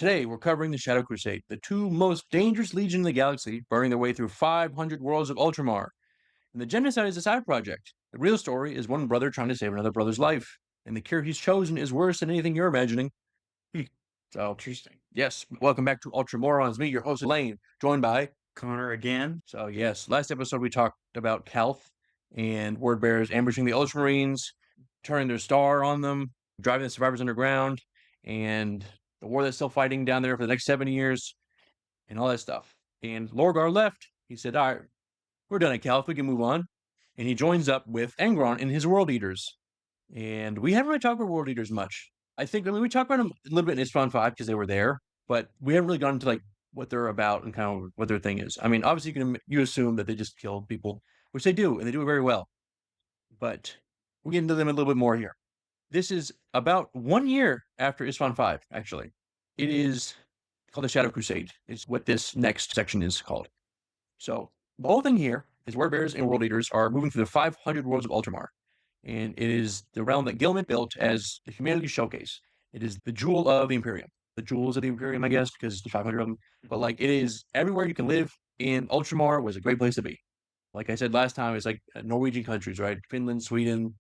Today, we're covering the Shadow Crusade, the two most dangerous legions in the galaxy, burning their way through 500 worlds of Ultramar. And the genocide is a side project. The real story is one brother trying to save another brother's life, and the cure he's chosen is worse than anything you're imagining. So, Interesting. yes, welcome back to Ultramorons. Me, your host, Elaine, joined by Connor again. So, yes, last episode we talked about Calth and Word Bearers ambushing the Ultramarines, turning their star on them, driving the survivors underground, and the war that's still fighting down there for the next 7 years, and all that stuff. And Lorgar left. He said, all right, we're done at Calth. We can move on. And he joins up with Angron and his World Eaters. And we haven't really talked about World Eaters much. I mean, we talked about them a little bit in Ispan 5 because they were there, but we haven't really gone into like what they're about and kind of what their thing is. I mean, obviously you assume that they just kill people, which they do, and they do it very well. But we'll get into them a little bit more here. This is about 1 year after Ispan 5, actually. It is called the Shadow Crusade. It's what this next section is called. So the whole thing here is Word Bearers and World Eaters are moving through the 500 worlds of Ultramar. And it is the realm that Guilliman built as the humanity showcase. It is the jewel of the Imperium. The jewels of the Imperium, I guess, because there's 500 of them. But like, it is everywhere you can live in Ultramar was a great place to be. Like I said last time, it's like Norwegian countries, right? Finland, Sweden,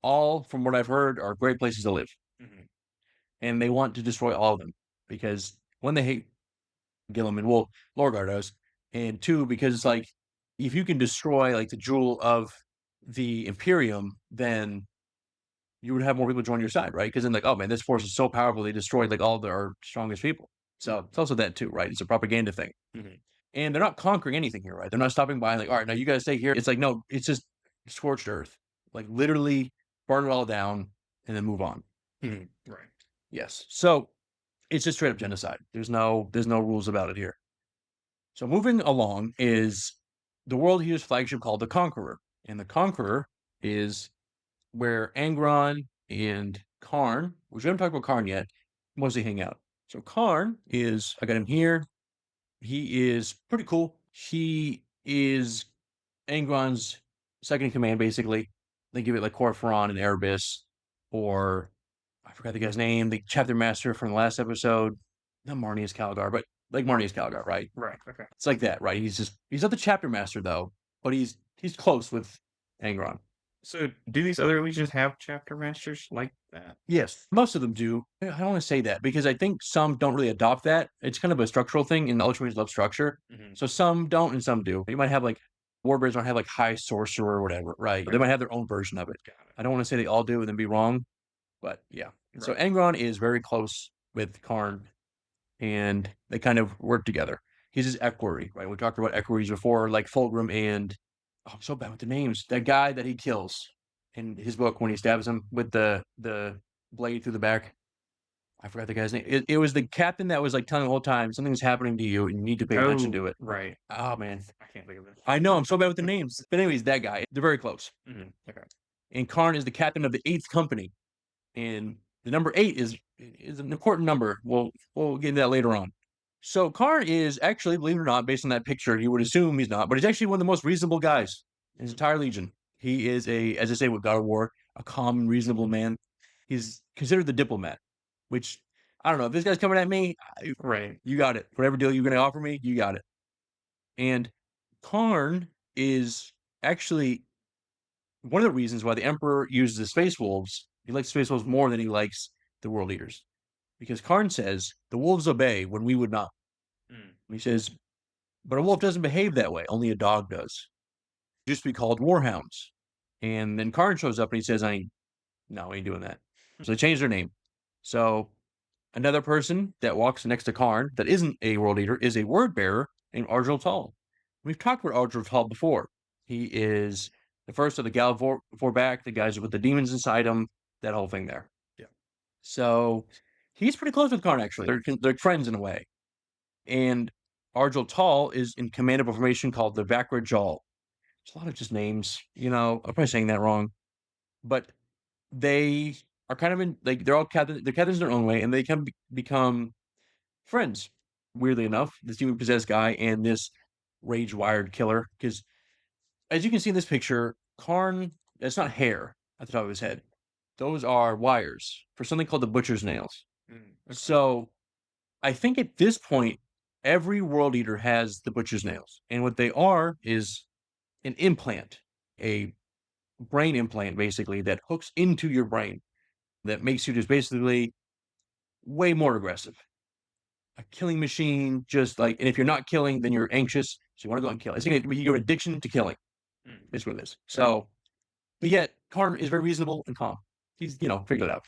all from what I've heard are great places to live. Mm-hmm. And they want to destroy all of them because one, they hate Guilliman. Well, Lorgar does. And two, because it's like, if you can destroy like the jewel of the Imperium, then you would have more people join your side, right? Because then like, oh man, this force is so powerful, they destroyed like all our strongest people. So it's also that too, right? It's a propaganda thing. Mm-hmm. And they're not conquering anything here, right? They're not stopping by like, all right, now you guys stay here. It's like, no, it's just scorched earth. Like literally burn it all down and then move on. Mm-hmm. Right. Yes. So it's just straight up genocide. There's no rules about it here. So moving along is the World Heroes flagship called the Conqueror. And the Conqueror is where Angron and Kharn, which we haven't talked about Kharn yet, mostly hang out. So Kharn is, I got him here. He is pretty cool. He is Angron's second in command, basically. They give it like Corfron and Erebus, or I forgot the guy's name, the chapter master from the last episode. Not Marnius Calgar, but like Marnius Calgar, right? Right. Okay. It's like that, right? He's not the chapter master though, but he's close with Angron. So, do these other legions have chapter masters like that? Yes, most of them do. I don't want to say that because I think some don't really adopt that. It's kind of a structural thing, and the Ultramarines love structure. Mm-hmm. So some don't and some do. You might have like Warbearers might have like High Sorcerer or whatever, right? They might have their own version of it. I don't want to say they all do and then be wrong, but yeah. Right. So Angron is very close with Kharn, and they kind of work together. He's his equerry, right? We talked about equerries before, like Fulgrim and I'm so bad with the names. That guy that he kills in his book when he stabs him with the blade through the back. I forgot the guy's name. It was the captain that was like telling the whole time something's happening to you and you need to pay attention to it. Right. Oh man, I can't think of it. I know I'm so bad with the names. But anyways, that guy. They're very close. Mm-hmm. Okay. And Kharn is the captain of the 8th company, and the number 8 is an important number. We'll get into that later on. So Kharn is actually, believe it or not, based on that picture, you would assume he's not, but he's actually one of the most reasonable guys in his entire legion. He is as I say with God of War, a calm and reasonable man. He's considered the diplomat, which I don't know if this guy's coming at me. Right. You got it. Whatever deal you're going to offer me, you got it. And Kharn is actually one of the reasons why the Emperor uses the Space Wolves. He likes Space Wolves more than he likes the World Eaters. Because Kharn says, the wolves obey when we would not. Mm. He says, but a wolf doesn't behave that way. Only a dog does. It used to be called warhounds. And then Kharn shows up and he says, I ain't doing that. So they changed their name. So another person that walks next to Kharn that isn't a World Eater is a word bearer named Argel Tal. We've talked about Argel Tal before. He is the first of the Gal Vorback, the guys with the demons inside him, that whole thing there. Yeah. So he's pretty close with Kharn, actually. They're friends in a way. And Argel Tal is in command of a formation called the Vakra Jal. It's a lot of just names, I'm probably saying that wrong. But they are kind of they're all captains in their own way, and they can become friends, weirdly enough, this demon-possessed guy and this rage-wired killer. Because, as you can see in this picture, Kharn, that's not hair at the top of his head. Those are wires for something called the Butcher's Nails. Okay. So I think at this point, every World Eater has the Butcher's Nails. And what they are is an implant, a brain implant, basically, that hooks into your brain that makes you just basically way more aggressive. A killing machine, just like, and if you're not killing, then you're anxious. So you want to go and kill. It's going to be your addiction to killing, is what it is. So, but yet, Kharn is very reasonable and calm. He's, figured it out.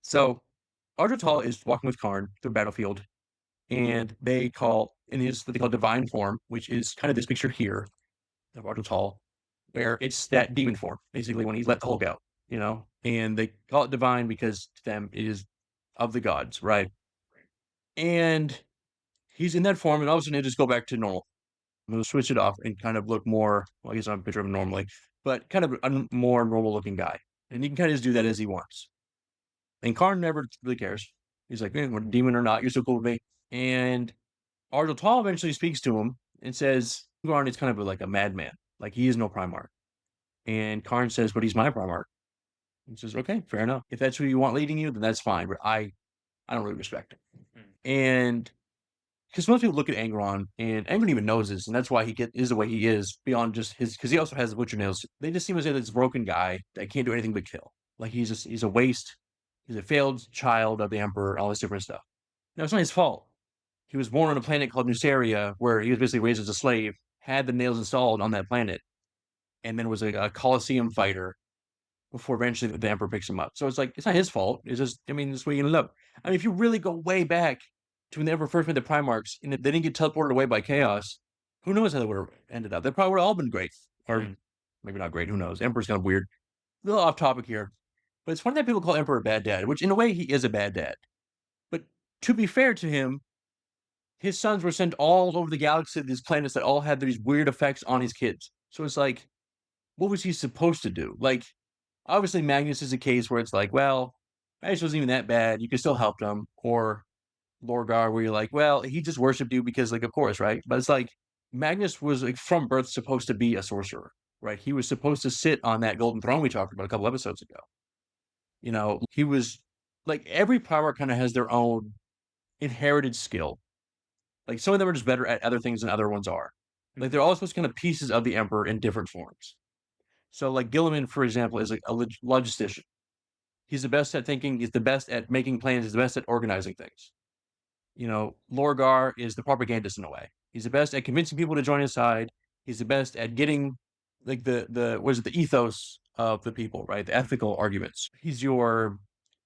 So, Argel is walking with Kharn through the battlefield, and they call, in his, what they call divine form, which is kind of this picture here of Argel, where it's that demon form, basically, when he's let the Hulk out, and they call it divine because to them it is of the gods, right? And he's in that form, and all of a sudden, he'll just go back to normal. We'll switch it off and kind of look more, well, I guess I'm a picture of him normally, but kind of a more normal looking guy. And he can kind of just do that as he wants. And Kharn never really cares. He's like, man, demon or not, you're so cool with me. And Argel eventually speaks to him and says, Angron is kind of like a madman. Like, he is no Primarch. And Kharn says, but he's my Primarch. He says, okay, fair enough. If that's who you want leading you, then that's fine. But I don't really respect him. And because most people look at Angron, and Angron even knows this, and that's why he is the way he is, beyond just his, because he also has the Butcher Nails. They just seem as if this broken guy that can't do anything but kill. Like, he's a waste. He's a failed child of the Emperor, all this different stuff. Now, it's not his fault. He was born on a planet called Nuceria, where he was basically raised as a slave, had the nails installed on that planet, and then was a Colosseum fighter before eventually the Emperor picks him up. So it's like, it's not his fault. It's just, this way you end up. I mean, if you really go way back to when they ever first met the Primarchs, and they didn't get teleported away by chaos, who knows how they would have ended up? They probably would have all been great. Or maybe not great, who knows? Emperor's kind of weird. A little off topic here. But it's funny that people call Emperor a bad dad, which in a way he is a bad dad. But to be fair to him, his sons were sent all over the galaxy to these planets that all had these weird effects on his kids. So it's like, what was he supposed to do? Like, obviously Magnus is a case where it's like, well, Magnus wasn't even that bad. You could still help him. Or Lorgar, where you're like, well, he just worshipped you because, like, of course, right? But it's like, Magnus was, like, from birth supposed to be a sorcerer, right? He was supposed to sit on that golden throne we talked about a couple episodes ago. He was, like, every power kind of has their own inherited skill. Like, some of them are just better at other things than other ones are. Like, they're all supposed to kind of pieces of the Emperor in different forms. So, like, Guilliman, for example, is like a logistician. He's the best at thinking. He's the best at making plans. He's the best at organizing things. Lorgar is the propagandist in a way. He's the best at convincing people to join his side. He's the best at getting, like, the ethos of the people, right? The ethical arguments. He's your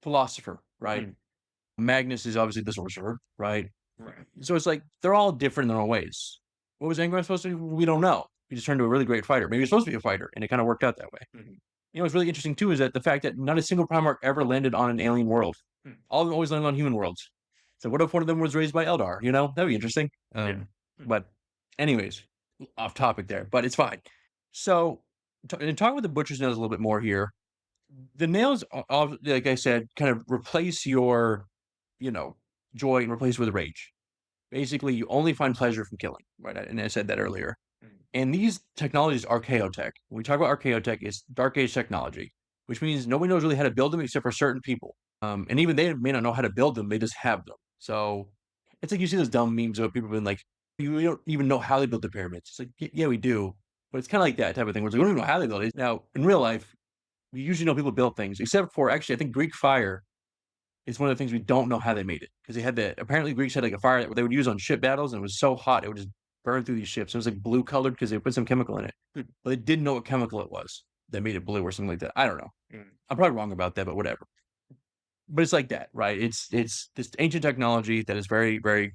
philosopher, right? Magnus is obviously the sorcerer, right? So it's like, they're all different in their own ways. What was Angron supposed to do? We don't know. He just turned into a really great fighter. Maybe he's supposed to be a fighter, and it kind of worked out that way. What's really interesting, too, is that the fact that not a single Primarch ever landed on an alien world. All of them always landed on human worlds. So what if one of them was raised by Eldar? That'd be interesting. But anyways, off topic there, but it's fine. So, and talking with the Butcher's Nails a little bit more here, the nails, like I said, kind of replace your, joy and replace it with rage. Basically, you only find pleasure from killing, right? And I said that earlier. And these technologies are archaeotech. When we talk about archaeotech, it's Dark Age technology, which means nobody knows really how to build them except for certain people. And even they may not know how to build them, they just have them. So it's like you see those dumb memes of people being like, we don't even know how they built the pyramids. It's like, yeah, we do. But it's kind of like that type of thing, where it's like, we don't even know how they built it. Now, in real life, we usually know people build things, except for, actually, I think Greek fire is one of the things we don't know how they made it. Because apparently Greeks had like a fire that they would use on ship battles, and it was so hot, it would just burn through these ships. It was like blue colored because they put some chemical in it. But they didn't know what chemical it was that made it blue or something like that. I don't know. I'm probably wrong about that, but whatever. But it's like that, right? It's this ancient technology that is very, very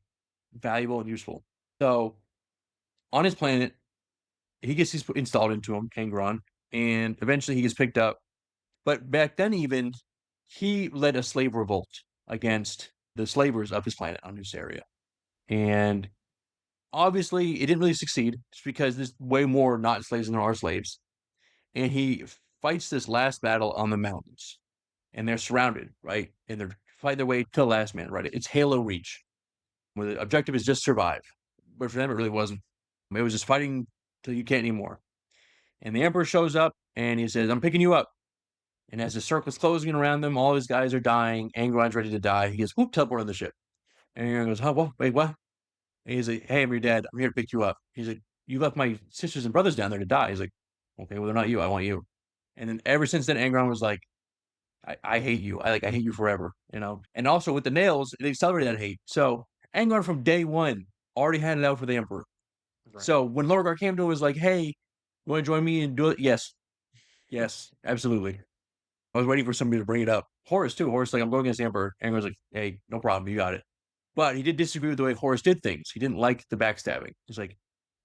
valuable and useful. So on his planet, he gets these installed into him, Angron, and eventually he gets picked up. But back then, even, he led a slave revolt against the slavers of his planet on Nuceria. And obviously, it didn't really succeed, just because there's way more not slaves than there are slaves. And he fights this last battle on the mountains. And they're surrounded, right? And they're fighting their way to the last man, right? It's Halo Reach, where the objective is just survive. But for them, it really wasn't. It was just fighting till you can't anymore. And the Emperor shows up, and he says, I'm picking you up. And as the circle's closing around them, all his guys are dying. Angron's ready to die. He gets, whoop, teleport on the ship. And Angron goes, "Huh? What? Wait, what?" And he's like, "Hey, I'm your dad. I'm here to pick you up." He's like, "You left my sisters and brothers down there to die." He's like, "Okay, well, they're not you. I want you." And then ever since then, Angron was like, I hate you. I hate you forever, you know? And also with the nails, they accelerated that hate. So Angron from day one already had it out for the Emperor. Right. So when Lorgar came to him, was like, "Hey, you want to join me and do it?" Yes. Yes, absolutely. I was waiting for somebody to bring it up. Horus too. Horus like, "I'm going against the Emperor." Angron's like, "Hey, no problem. You got it." But he did disagree with the way Horus did things. He didn't like the backstabbing. He's like,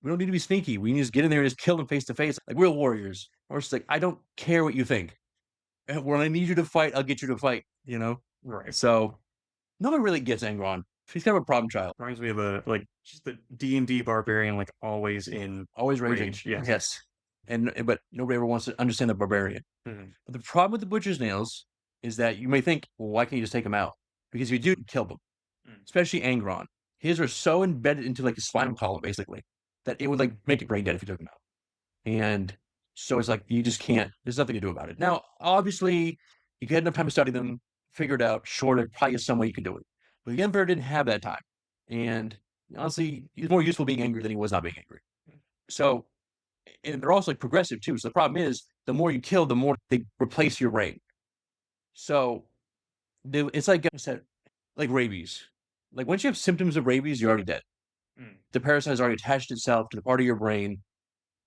"We don't need to be sneaky. We need to just get in there and just kill them face to face like real warriors." Horus is like, "I don't care what you think. When I need you to fight, I'll get you to fight," you know? Right. So no one really gets Angron. He's kind of a problem child. Reminds me of just the D&D barbarian, like always in Always raging. rage. Yes. Yes. And but nobody ever wants to understand the barbarian. Mhm. But the problem with the butcher's nails is that you may think, well, why can't you just take them out? Because if you do, kill them. Mm. Especially Angron. His are so embedded into like the spinal column, basically, that it would like make it brain dead if you took them out. And so it's like you just can't. There's nothing to do about it. Now, obviously, you get enough time to study them, figure it out. Sure, there probably is some way you can do it. But the Emperor didn't have that time, and honestly, he's more useful being angry than he was not being angry. So, and they're also like progressive too. So the problem is, the more you kill, the more they replace your brain. So it's like I said, like rabies. Like once you have symptoms of rabies, you're already dead. Mm. The parasite has already attached itself to the part of your brain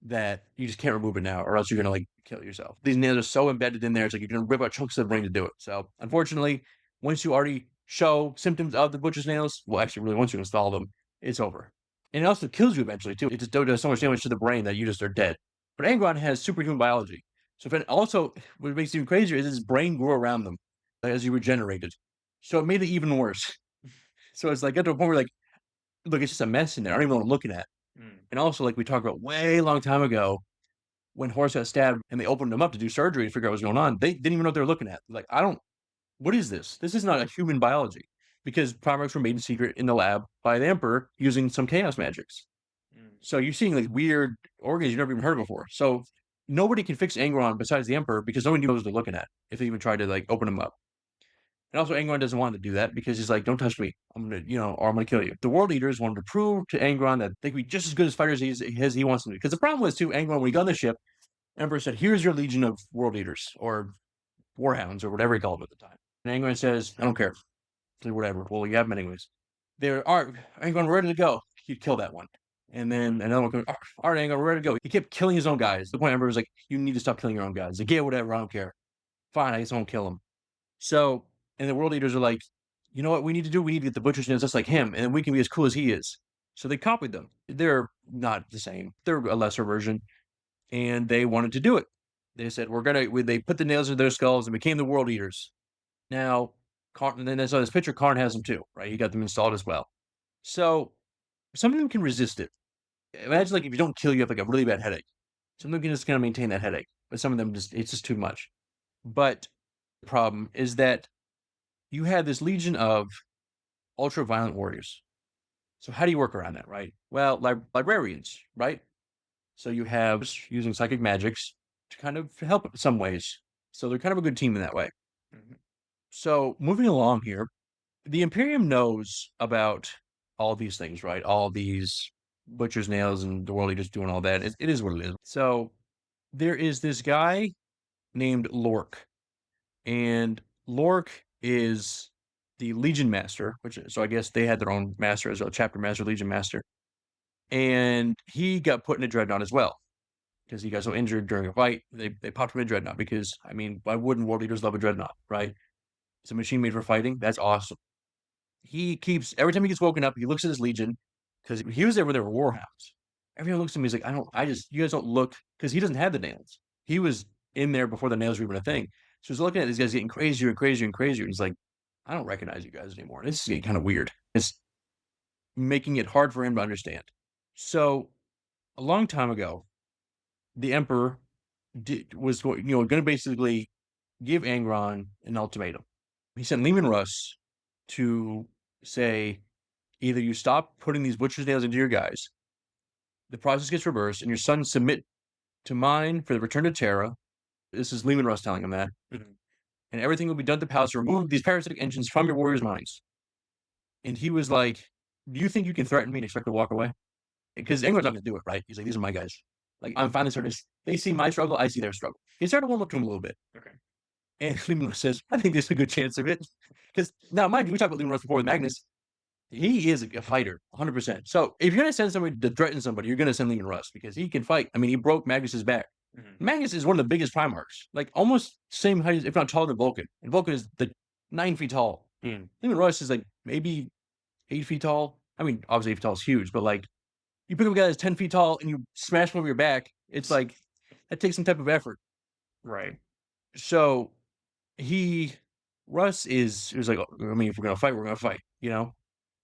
that you just can't remove it now, or else you're gonna like kill yourself. These nails are so embedded in there, it's like you're gonna rip out chunks of the brain to do it. So unfortunately, once you already show symptoms of the butcher's nails, well, actually, really, once you install them, it's over. And it also kills you eventually too. It just does so much damage to the brain that you just are dead. But Angron has superhuman biology. So if it also, what makes it even crazier is his brain grew around them as he regenerated. So it made it even worse. So it's like get to a point where like, look, it's just a mess in there. I don't even know what I'm looking at. Mm. And also, like we talked about way long time ago, when Horus got stabbed and they opened him up to do surgery to figure out what was going on, they didn't even know what they were looking at. Like, what is this? This is not a human biology because primaries were made in secret in the lab by the Emperor using some chaos magics. Mm. So you're seeing like weird organs you've never even heard of before. So nobody can fix Angron besides the Emperor because nobody knows what they're looking at if they even tried to like open him up. And also, Angron doesn't want to do that because he's like, "Don't touch me. I'm gonna, or I'm gonna kill you." The world leaders wanted to prove to Angron that they could be just as good as fighters as he wants them to. Because the problem was too, Angron when he got on the ship, Emperor said, "Here's your legion of world leaders or warhounds or whatever he called them at the time." And Angron says, "I don't care. Say whatever. Well, you have them anyways." There are Angron, we're ready to go. He'd kill that one. And then another one comes, "All right, Angron, we're ready to go." He kept killing his own guys. The point Emperor was like, "You need to stop killing your own guys." Like, "Yeah, whatever. I don't care. Fine, I guess I won't kill him." So, and the world leaders are like, "You know what we need to do? We need to get the butcher's nails just like him, and then we can be as cool as he is." So they copied them. They're not the same. They're a lesser version, and they wanted to do it. They said, they put the nails in their skulls and became the world eaters. Now, Kharn, and then I saw this picture, Kharn has them too, right? He got them installed as well. So some of them can resist it. Imagine like if you don't kill, you have like a really bad headache. Some of them can just kind of maintain that headache, but some of them it's just too much. But the problem is that you have this legion of ultra violent warriors. So how do you work around that, right? Well, librarians, right? So you have using psychic magics to kind of help in some ways. So they're kind of a good team in that way. Mhm. So moving along here, the Imperium knows about all these things, right? All these butcher's nails and the world leaders doing all that. It is what it is. So there is this guy named Lhorke, and Lhorke is the Legion Master, so I guess they had their own master as a chapter master, Legion Master, and he got put in a dreadnought as well because he got so injured during a fight. They popped him in a dreadnought because I mean, why wouldn't world leaders love a dreadnought, right? It's a machine made for fighting. That's awesome. He keeps every time he gets woken up, he looks at his Legion because he was there when there were warhounds. Everyone looks at me, he's like, you guys don't look because he doesn't have the nails. He was in there before the nails were even a thing. So he's looking at these guys getting crazier and crazier and crazier. And he's like, I don't recognize you guys anymore. This is getting kind of weird. It's making it hard for him to understand. So a long time ago, the Emperor was going to basically give Angron an ultimatum. He sent Leman Russ to say, either you stop putting these butcher's nails into your guys, the process gets reversed, and your sons submit to mine for the return to Terra. This is Leman Russ telling him that. Mhm. And everything will be done to the palace to remove these parasitic engines from your warriors' minds. And he was like, do you think you can threaten me and expect to walk away? Because Angron's not going to do it, right? He's like, these are my guys. Like, I'm finally starting to, they see my struggle, I see their struggle. He started to warm up to him a little bit. Okay. And Lehman says, I think there's a good chance of it. Because now, mind you, we talked about Lehman Russ before with Magnus. He is a fighter, 100%. So if you're going to send somebody to threaten somebody, you're going to send Lehman Russ because he can fight. I mean, he broke Magnus's back. Magnus is one of the biggest Primarchs, like almost same height, if not taller than Vulcan. And Vulcan is 9 feet tall. Lehman Russ is like maybe 8 feet tall. I mean, obviously 8 feet tall is huge, but like you pick up a guy that's 10 feet tall and you smash him over your back, it's like that takes some type of effort. Right. So Russ was like, I mean, if we're going to fight, we're going to fight, you know?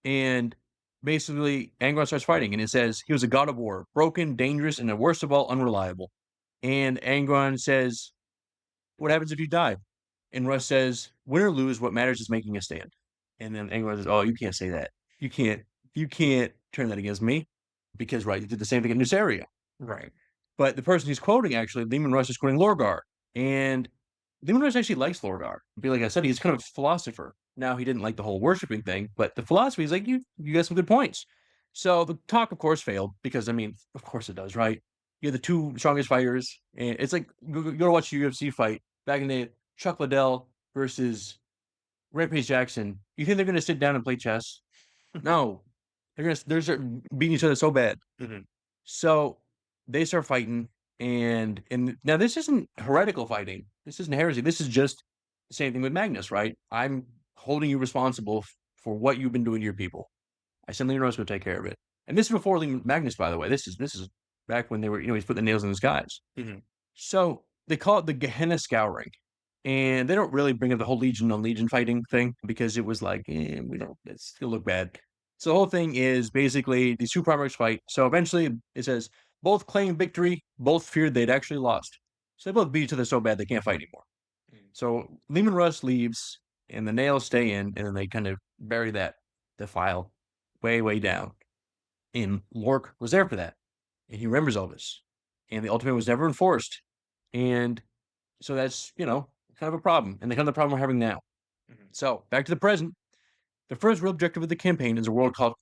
And basically, Angron starts fighting, and it says he was a god of war, broken, dangerous, and worst of all, unreliable. And Angron says, what happens if you die? And Russ says, win or lose, what matters is making a stand. And then Angron says, oh, you can't say that. You can't turn that against me. Because, right, you did the same thing in Nuceria. Right. But the person he's quoting, actually, Lehman Russ is quoting Lorgar. And Lehman Russ actually likes Lorgar. Like I said, he's kind of a philosopher. Now, he didn't like the whole worshiping thing, but the philosophy is like, you got some good points. So the talk, of course, failed because, I mean, of course it does, right? You're the two strongest fighters. And it's like, go watch a UFC fight. Back in the day, Chuck Liddell versus Rampage Jackson. You think they're going to sit down and play chess? No. They're beating each other so bad. So they start fighting. And now this isn't heretical fighting. This isn't heresy. This is just the same thing with Magnus, right? I'm holding you responsible for what you've been doing to your people. I send Lehman Russ to take care of it. And this is before Magnus, by the way. This is back when they were, he's putting the nails in the skies. So they call it the Gehenna Scouring. And they don't really bring up the whole Legion on Legion fighting thing because it was like, it's going to look bad. So the whole thing is basically these two Primarchs fight. So eventually it says, both claim victory, both feared they'd actually lost. So they both beat each other so bad they can't fight anymore. So Lehman Russ leaves, and the nails stay in, and then they kind of bury the file way, way down. And Lhorke was there for that. And he remembers all this. And the Ultimatum was never enforced. And so that's, kind of a problem. And the kind of problem we're having now. So back to the present. The first real objective of the campaign is a world called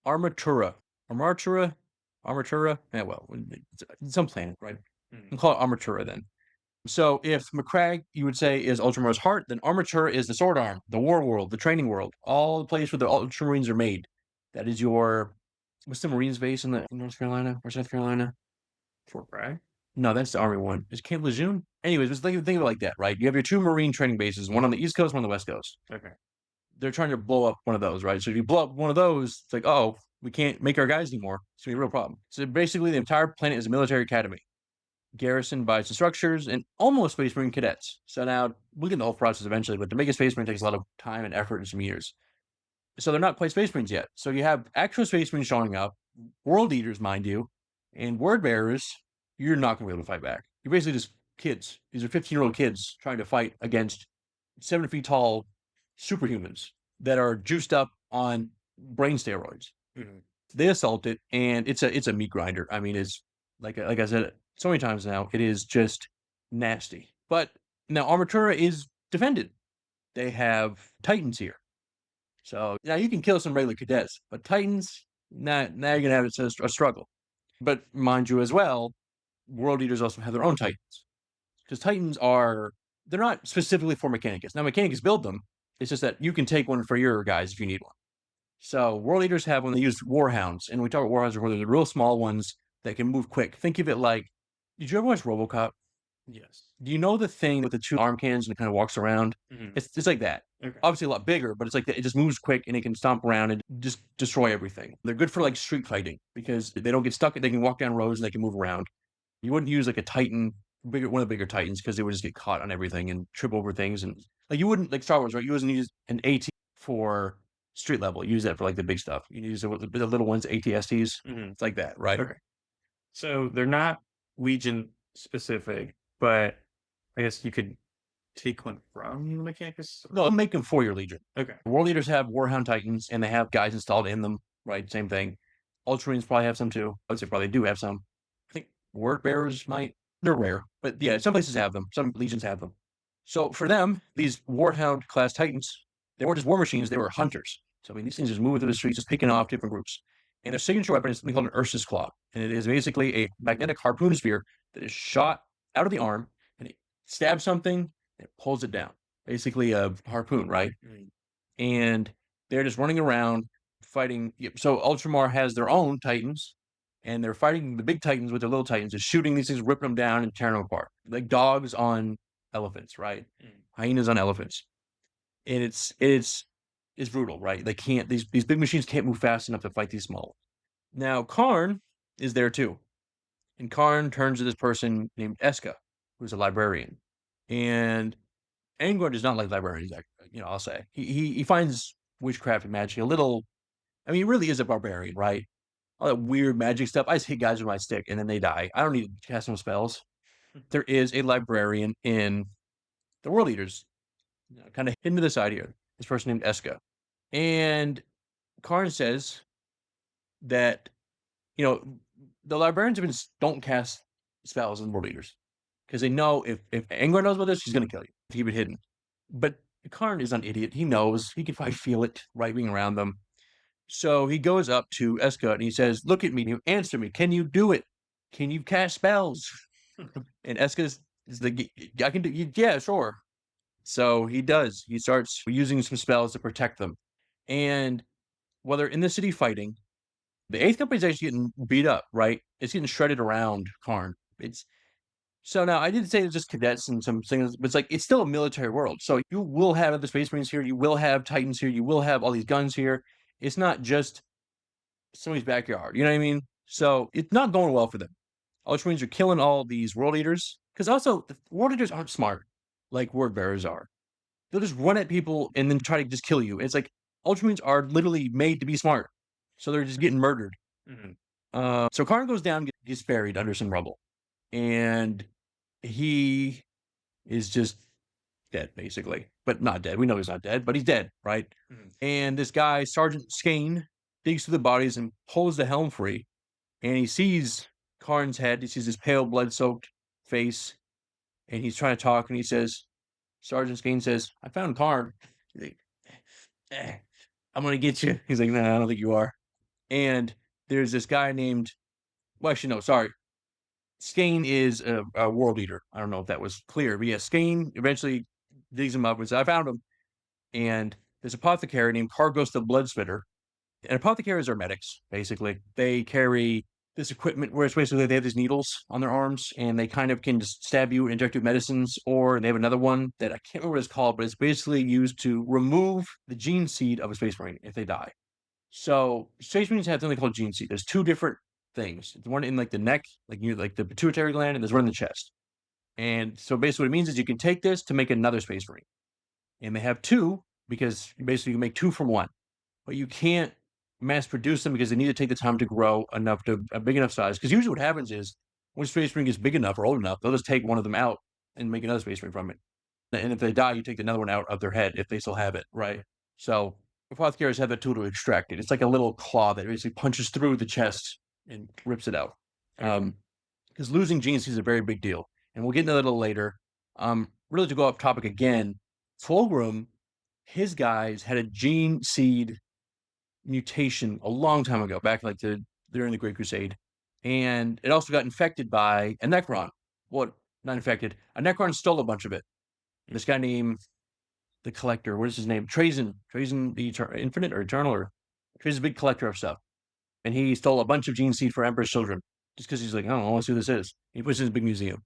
Armatura. Armatura? Yeah, well, it's some planet, right? We'll call it Armatura then. So if Macragge, you would say, is Ultramar's heart, then Armatura is the sword arm, the war world, the training world, all the place where the Ultramarines are made. That is what's the Marines base in North Carolina or South Carolina? Fort Bragg? No, that's the Army one. Is Camp Lejeune? Anyways, just think of it like that, right? You have your two Marine training bases, one on the East Coast, one on the West Coast. Okay. They're trying to blow up one of those, right? So if you blow up one of those, it's like, oh, we can't make our guys anymore. It's going to be a real problem. So basically, the entire planet is a military academy, garrisoned by some structures and almost Space Marine cadets. So now, we'll get the whole process eventually, but to make a Space Marine takes a lot of time and effort and some years. So they're not quite Space Marines yet. So you have actual Space Marines showing up, World Eaters, mind you, and Word Bearers. You're not going to be able to fight back. You're basically just kids. These are 15-year-old kids trying to fight against 7 feet tall superhumans that are juiced up on brain steroids. They assault it, and it's a meat grinder. I mean, it's like I said so many times now, it is just nasty. But now Armatura is defended. They have Titans here. So now you can kill some regular cadets, but Titans, now you're going to have a struggle. But mind you as well, World Eaters also have their own Titans. Because Titans they're not specifically for Mechanicus. Now, Mechanicus build them. It's just that you can take one for your guys if you need one. So World Eaters have one. They use Warhounds. And we talk about Warhounds where they're the real small ones that can move quick. Think of it like, did you ever watch RoboCop? Yes. Do you know the thing with the two arm cans and it kind of walks around? It's like that. Okay. Obviously a lot bigger, but it's like that. It just moves quick and it can stomp around and just destroy everything. They're good for like street fighting because they don't get stuck. They can walk down roads and they can move around. You wouldn't use like a Titan, one of the bigger Titans, because they would just get caught on everything and trip over things. And like you wouldn't, like Star Wars, right? You wouldn't use an AT for street level. You use that for like the big stuff. You use the little ones, ATSTs. It's like that, right? Okay. So they're not Legion specific, but I guess you could take one from Mechanicus. No, make them for your Legion. Okay. World Eaters have Warhound Titans, and they have guys installed in them, right? Same thing. Ultramarines probably have some too. I would say probably do have some. I think Word Bearers might. They're rare, but yeah, some places have them. Some Legions have them. So for them, these Warhound class Titans, they weren't just war machines, they were hunters. So I mean, these things just moving through the streets, just picking off different groups. And their signature weapon is something called an Ursus Claw, and it is basically a magnetic harpoon spear that is shot out of the arm, and it stabs something and it pulls it down. Basically, a harpoon, right? And they're just running around fighting. So Ultramar has their own Titans, and they're fighting the big Titans with their little Titans, just shooting these things, ripping them down and tearing them apart, like dogs on elephants, right? Hyenas on elephants, and it's brutal, right? They can't these big machines can't move fast enough to fight these small. Now Kharn is there too, and Kharn turns to this person named Eska, who's a librarian, and Angron does not like librarians. I'll say he finds witchcraft and magic a little. I mean, he really is a barbarian, right? All that weird magic stuff. I just hit guys with my stick and then they die. I don't need to cast no spells. There is a librarian in the World Eaters, kind of hidden to the side here. This person named Eska, and Karn says that the librarians don't cast spells in World Eaters because they know if Angron knows about this, he's going to kill you. Keep it hidden. But Karn is an idiot. He knows. He can probably feel it right being around them. So he goes up to Eska and he says, "Look at me. Answer me. Can you do it? Can you cast spells?" And Eska is like, "I can do. Yeah, sure." So he does. He starts using some spells to protect them. And while they're in the city fighting, the 8th Company is actually getting beat up, right? It's getting shredded around Kharn. So now I did say it's just cadets and some things, but it's still a military world. So you will have other Space Marines here. You will have Titans here. You will have all these guns here. It's not just somebody's backyard. You know what I mean? So it's not going well for them. Ultramarines are killing all these World Eaters because also the World Eaters aren't smart like Word Bearers are. They'll just run at people and then try to just kill you. It's like Ultramarines are literally made to be smart, so they're just getting murdered. So Kharn goes down, gets buried under some rubble, and he is just dead, basically. But not dead. We know he's not dead, but he's dead, right? And this guy, Sergeant Skane, digs through the bodies and pulls the helm free. And he sees Karn's head. He sees his pale, blood-soaked face. And he's trying to talk, and he says, Sergeant Skane says, "I found Kharn." He's like, "I'm going to get you." He's like, "No, I don't think you are." And there's this guy named, well, actually, no, sorry. Skane is a world eater. I don't know if that was clear, but yeah, Skane eventually digs him up and says, "I found him." And there's an apothecary named Cargos the Bloodspitter. And apothecaries are medics, basically. They carry this equipment where it's basically they have these needles on their arms and they kind of can just stab you and inject you with medicines. Or they have another one that I can't remember what it's called, but it's basically used to remove the gene seed of a Space Marine if they die. So Space Marines have something called gene seed. There's two different things. There's one in the neck, like the pituitary gland, and there's one in the chest. And so basically what it means is you can take this to make another Space Marine. And they have two because basically you can make two from one. But you can't mass produce them because they need to take the time to grow enough to a big enough size. Because usually what happens is when Space Marine gets big enough or old enough, they'll just take one of them out and make another Space Marine from it. And if they die, you take another one out of their head if they still have it, right? So apothecaries have that tool to extract it. It's like a little claw that basically punches through the chest and rips it out. Because losing gene seed is a very big deal. And we'll get into that a little later. Really to go off topic again, Fulgrim, his guys had a gene seed mutation a long time ago, back during the Great Crusade. And it also got infected by a Necron. Well, not infected. A Necron stole a bunch of it. This guy named the Collector, what is his name? Trazen the Infinite or Eternal, or Trazen's a big collector of stuff. And he stole a bunch of gene seed for Emperor's children just because he's like, "I don't know, let's see who this is." He puts it in his big museum.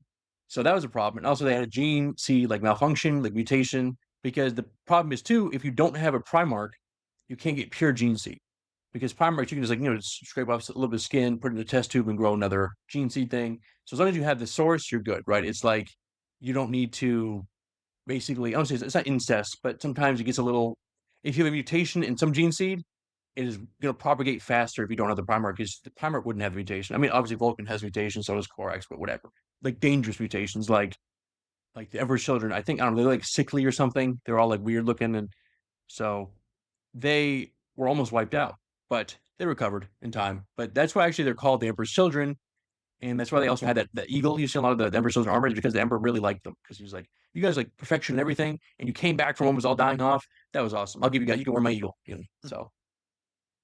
So that was a problem. And also they had a gene seed malfunction, mutation, because the problem is too, if you don't have a Primarch, you can't get pure gene seed. Because Primarch, you can just scrape off a little bit of skin, put it in a test tube, and grow another gene seed thing. So as long as you have the source, you're good, right? It's like you don't need to basically, I don't say it's not incest, but sometimes it gets a little, if you have a mutation in some gene seed, it is going to propagate faster if you don't have the Primarch, because the Primarch wouldn't have the mutation. I mean, obviously Vulcan has mutations, so does Corax, but whatever. Dangerous mutations, like the Emperor's children, I think, I don't know, they're sickly or something. They're all weird looking, and so they were almost wiped out, but they recovered in time. But that's why actually they're called the Emperor's children, And that's why they also had that eagle. You see a lot of the Emperor's Chosen armor is because the Emperor really liked them. Because he was like, you guys like perfection and everything, and you came back from what was all dying off. That was awesome. I'll give you guys, you can wear my eagle. So,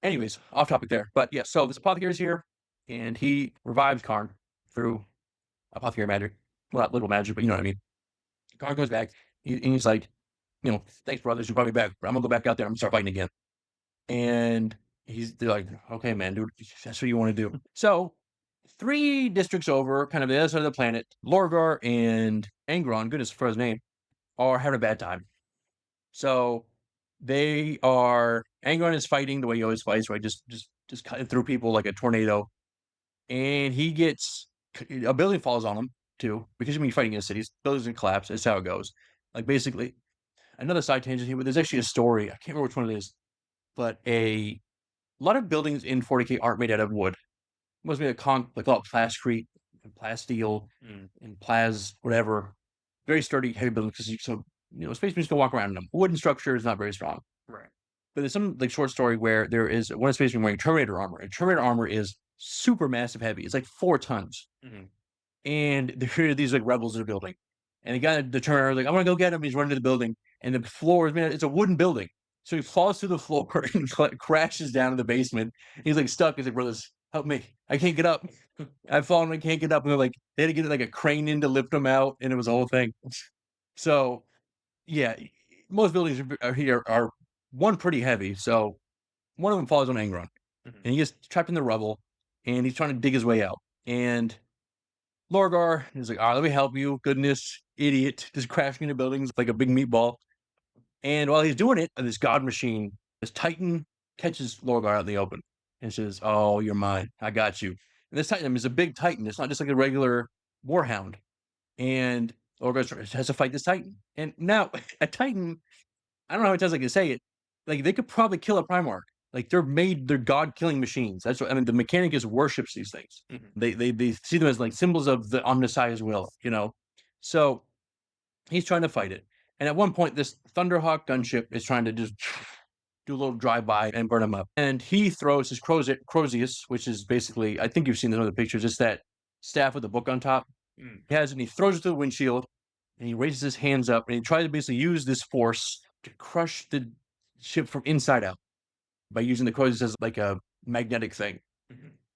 anyways, off topic there. But yeah, so this apothecary's here, and he revives Kharn through apothecary magic. Well, not little magic, but you know what I mean. Kharn goes back, and he's like, thanks, brothers, you brought me back, but I'm gonna go back out there. I'm gonna start fighting again. And they're like, okay, man, dude, that's what you want to do. So 3 districts over, kind of the other side of the planet, Lorgar and Angron, goodness for his name, are having a bad time. So Angron is fighting the way he always fights, right? Just cutting through people like a tornado. And a building falls on him too, because when you're fighting in cities, buildings and collapse. That's how it goes. Like basically, another side tangent here, but there's actually a story. I can't remember which one it is, but a lot of buildings in 40K aren't made out of wood. It must be like plascrete and plasteel and plas whatever. Very sturdy, heavy buildings because Space Marines can walk around in them. Wooden structure is not very strong. Right. But there's some like short story where there is one Space Marine wearing Terminator armor, and Terminator armor is super massive heavy. It's like 4 tons. And there are these like rebels in the building. And the guy, the Terminator, like, I'm gonna go get him. He's running to the building, and the floor is it's a wooden building. So he falls through the floor and crashes down in the basement. He's like stuck. He's like, brothers, help me. I can't get up. I've fallen. I can't get up. And they're like, they had to get like a crane in to lift him out. And it was a whole thing. So yeah, most buildings here are one pretty heavy. So one of them falls on Angron and he gets trapped in the rubble and he's trying to dig his way out. And Lorgar is like, all right, let me help you. Goodness, idiot, just crashing into buildings like a big meatball. And while he's doing it, this god machine, this Titan, catches Lorgar out in the open and says, oh, you're mine. I got you. And this Titan is a big Titan. It's not just like a regular warhound. And Lorgar has to fight this Titan. And now, a Titan, I don't know how many times I can say it, like, they could probably kill a Primarch. Like, they're god-killing machines. That's what, the Mechanicus worships these things. They see them as, like, symbols of the Omnissiah's will, So, he's trying to fight it. And at one point, this Thunderhawk gunship is trying to just do a little drive-by and burn him up. And he throws his Crozius, which is basically, I think you've seen some of the pictures, it's that staff with the book on top. He has it, and he throws it to the windshield, and he raises his hands up, and he tries to basically use this force to crush the ship from inside out by using the Crozius as like a magnetic thing.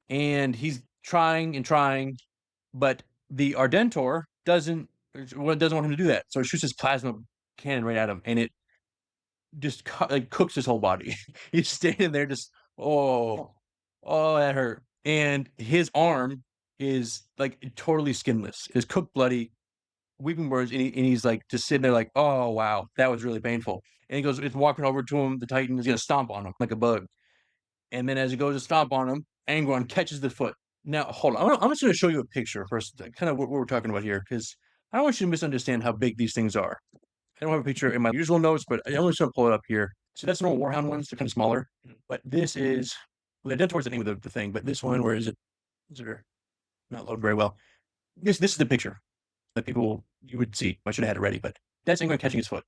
And he's trying and trying, but the Ardentor doesn't want him to do that. So it shoots his plasma cannon right at him, and it just cooks his whole body. He's standing there just, oh, that hurt. And his arm is like totally skinless. It's cooked bloody, weeping words, and he's like just sitting there like, oh, wow, that was really painful. And he goes, it's walking over to him. The Titan is going to stomp on him like a bug. And then as he goes to stomp on him, Angron catches the foot. Now, hold on. I'm just going to show you a picture first, kind of what we're talking about here, because I don't want you to misunderstand how big these things are. I don't have a picture in my usual notes, but I'm just going to pull it up here. So that's normal Warhound ones. They're kind of smaller. But this is, the Dentor's the name of the thing, but this one, where is it? Is it not loaded very well? This is the picture that you would see. I should have had it ready, but that's Angron catching his foot.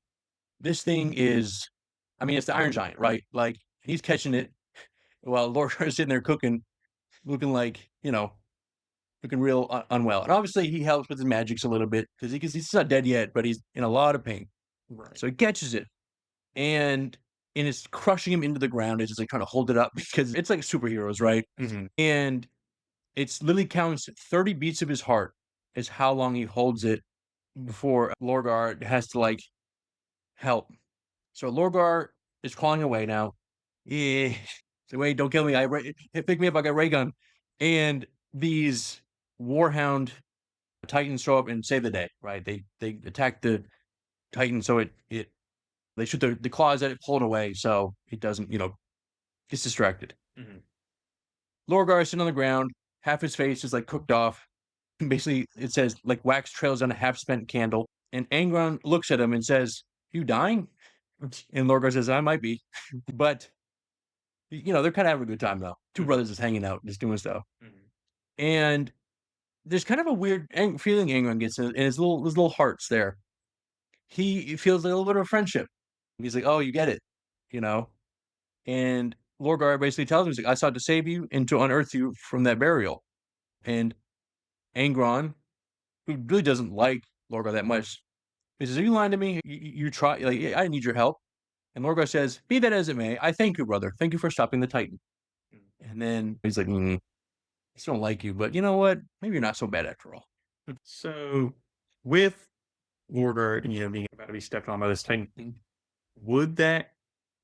This thing is, it's the Iron Giant, right? Like, he's catching it while Lorgar is sitting there cooking, looking like, looking real unwell. And obviously he helps with his magics a little bit because he's not dead yet, but he's in a lot of pain. Right. So he catches it and it's crushing him into the ground. It's just like trying to hold it up because it's like superheroes, right? And it's literally counts 30 beats of his heart is how long he holds it before Lorgar has to like help. So Lorgar is crawling away now. Yeah. So wait, don't kill me. Pick me up. I got ray gun. And these Warhound Titans show up and save the day, right? They attack the Titan, so they shoot the claws at it, pull it away, so it doesn't, gets distracted. Lorgar is sitting on the ground, half his face is like cooked off. Basically, it says like wax trails on a half-spent candle. And Angron looks at him and says, "You dying?" And Lorgar says, "I might be," but they're kind of having a good time though. 2 brothers just hanging out, just doing stuff. And there's kind of a weird feeling Angron gets in his little hearts there. He feels a little bit of friendship. He's like, "Oh, you get it," And Lorgar basically tells him, he's like, "I sought to save you and to unearth you from that burial." And Angron, who really doesn't like Lorgar that much, he says, "Are you lying to me? You try, like, I need your help." And Lorgar says, "Be that as it may, I thank you, brother. Thank you for stopping the Titan." And then he's like, I still don't like you, but you know what? Maybe you're not so bad after all. So, with Lorgar, being about to be stepped on by this Titan, would that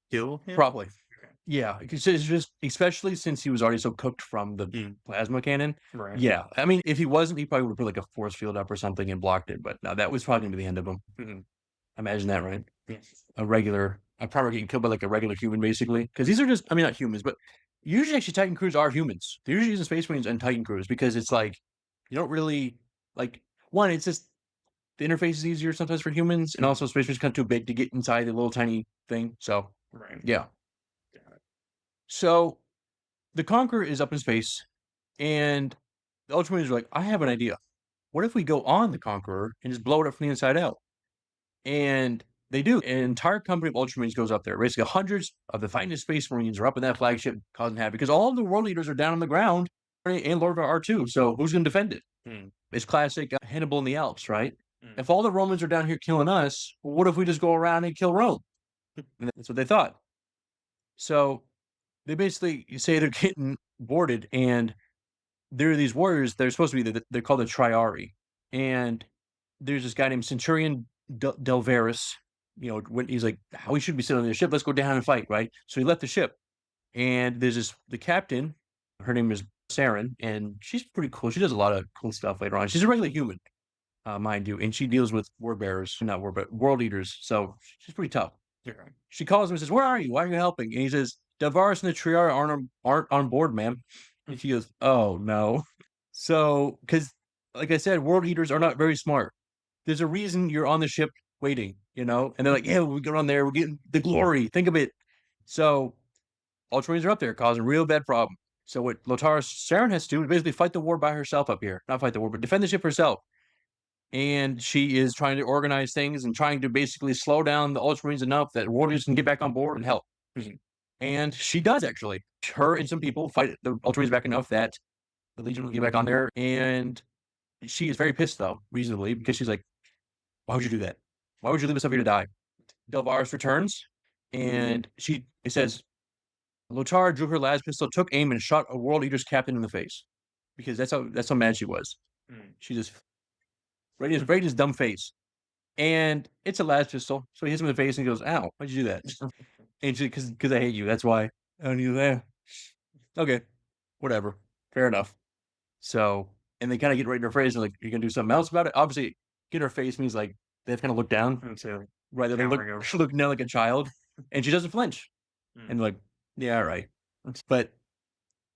kill him? Probably. Okay. Yeah, because it's just, especially since he was already so cooked from the plasma cannon. Right. Yeah, I mean, if he wasn't, he probably would have put like a force field up or something and blocked it. But no, that was probably gonna be the end of him. Imagine that, right? A primer getting killed by like a regular human, basically. Because these are just, I mean, not humans, but usually actually Titan crews are humans. They're usually using Space Marines and Titan crews because it's like you don't really like one. It's just the interface is easier sometimes for humans, and also Space Marines kind of too big to get inside the little tiny thing. So Right. yeah. So the Conqueror is up in space, and the Ultramarines are like, I have an idea. What if we go on the Conqueror and just blow it up from the inside out? And they do. An entire company of Ultramarines goes up there. Basically, hundreds of the finest Space Marines are up in that flagship causing havoc because all of the world leaders are down on the ground, and Lorgar are too. So who's going to defend it? It's classic Hannibal in the Alps, right? If all the Romans are down here killing us, well, what if we just go around and kill Rome? And that's what they thought. So they basically say they're getting boarded, and there are these warriors. They're supposed to be, they're called the Triari. And there's this guy named Centurion Delveris. When he's like, we should be sitting on the ship. Let's go down and fight, right? So he left the ship. And there's the captain. Her name is Saren, and she's pretty cool. She does a lot of cool stuff later on. She's a regular human, mind you, and she deals with world eaters. So she's pretty tough. She calls him and says, "Where are you? Why are you helping?" And he says, "Delvaris and the Triar aren't on board, ma'am." And she goes, "Oh no." So, because like I said, world eaters are not very smart. There's a reason you're on the ship waiting, and they're like, "Yeah, we get on there, we're getting the glory. Think of it." So Ultramarines are up there causing real bad problem. So what Lotara Saren has to do is basically fight the war by herself up here. Not fight the war, but defend the ship herself. And she is trying to organize things and trying to basically slow down the Ultramarines enough that warriors can get back on board and help. And she does, actually. Her and some people fight the Ultramarines back enough that the Legion will get back on there. And she is very pissed, though, reasonably, because she's like, why would you do that? Why would you leave us up here to die? Delvaris returns, and it says, Lotara drew her las pistol, took aim, and shot a World Eater's captain in the face. Because that's how mad she was. She just right his dumb face. And it's a las pistol. So he hits him in the face and he goes, "Ow, why'd you do that?" And she, because I hate you. That's why. And he's there. Okay. Whatever. Fair enough. So, and they kind of get right in her face and like, "You're gonna do something else about it?" Obviously, get her face means like they have to kind of look down. And so, right. They look down like a child. And she doesn't flinch. And like, yeah, all right. But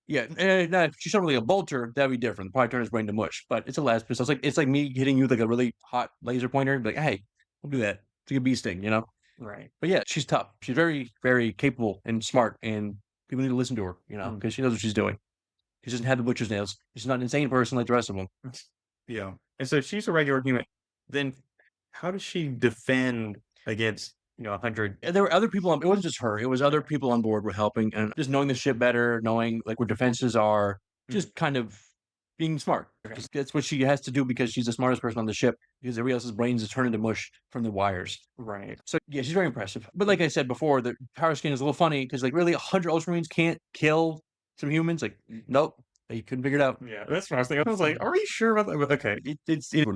yeah, now if she shot really a bolter, that'd be different. Probably turn his brain to mush. But it's a las pistol. It's like me hitting you with like a really hot laser pointer. Like, hey, we'll do that. It's like a bee sting, Right. But yeah, she's tough. She's very, very capable and smart, and people need to listen to her, because she knows what she's doing. She doesn't have the butcher's nails. She's not an insane person like the rest of them. Yeah. And so she's a regular human. Then how does she defend against 100? There were other people it wasn't just her. It was other people on board were helping, and just knowing the ship better, knowing like where defenses are, just kind of being smart. That's what she has to do because she's the smartest person on the ship, because everybody else's brains is turned into mush from the wires. Right. So yeah, she's very impressive. But like I said before, the power scan is a little funny because like really 100 Ultramarines can't kill some humans. Like, nope. They couldn't figure it out. Yeah, that's what I was thinking. I was like, are you sure about that? Okay.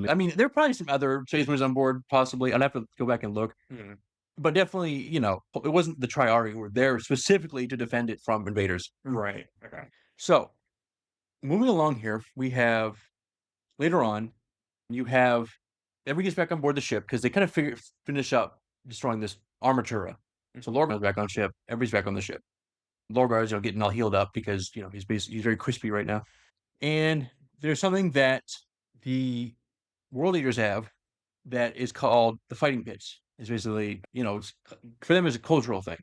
I mean, there are probably some other Space Marines on board, possibly. I'd have to go back and look. But definitely, it wasn't the Triari who were there specifically to defend it from invaders. Right. Okay. So, moving along here, we have, later on, you have, everybody gets back on board the ship because they kind of finish up destroying this Armatura. So Lorgar's back on ship. Everybody's back on the ship. Lorgar's getting all healed up because he's very crispy right now. And there's something that the world leaders have that is called the fighting pits. It's basically, for them, it's a cultural thing.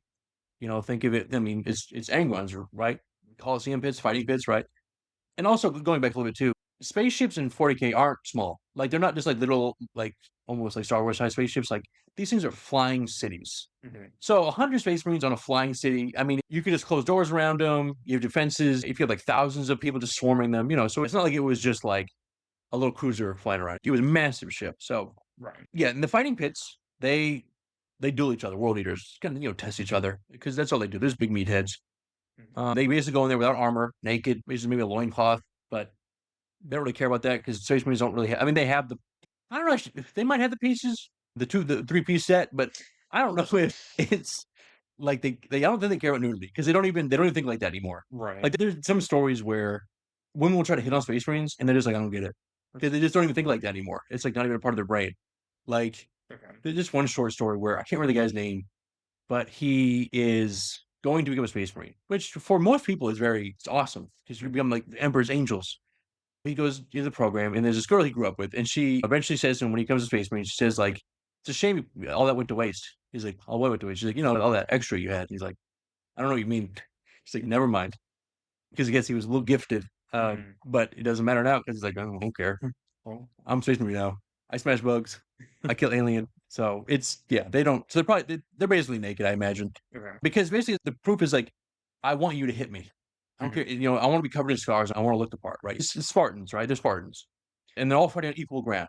Think of it. I mean, it's Angron's, right? Coliseum pits, fighting pits, right? And also going back a little bit too, spaceships in 40K aren't small. Like they're not just like little, like almost like Star Wars size spaceships. Like these things are flying cities. So 100 Space Marines on a flying city. I mean, you could just close doors around them. You have defenses. If you have like thousands of people just swarming them, so it's not like it was just like a little cruiser flying around. It was a massive ship. So Right. yeah, in the fighting pits, they duel each other. World eaters kind of test each other because that's all they do. There's big meatheads. They basically go in there without armor, naked, basically maybe a loincloth, but they don't really care about that because Space Marines don't really have. I mean, they have the. I don't know. They might have the pieces, the 3-piece set, but I don't know if it's like they. I don't think they care about nudity because they don't even think like that anymore. Right. Like there's some stories where women will try to hit on Space Marines and they're just like, I don't get it because they just don't even think like that anymore. It's like not even a part of their brain. Like Okay. there's just one short story where I can't remember the guy's name, but he is going to become a Space Marine, which for most people is it's awesome because you become like the Emperor's Angels. He goes into the program, and there's this girl he grew up with, and she eventually says to him when he becomes a Space Marine, she says like, "It's a shame all that went to waste." He's like, "All what went to waste?" She's like, all that extra you had." He's like, "I don't know what you mean." She's like, "Never mind," because I guess he was a little gifted, but it doesn't matter now because he's like, "I don't care. I'm Space Marine now. I smash bugs. I kill alien." So they don't. So they're basically naked, I imagine, because basically the proof is like, I want you to hit me. I don't care. I want to be covered in scars. I want to look the part, right? It's Spartans, right? They're Spartans, and they're all fighting on equal ground.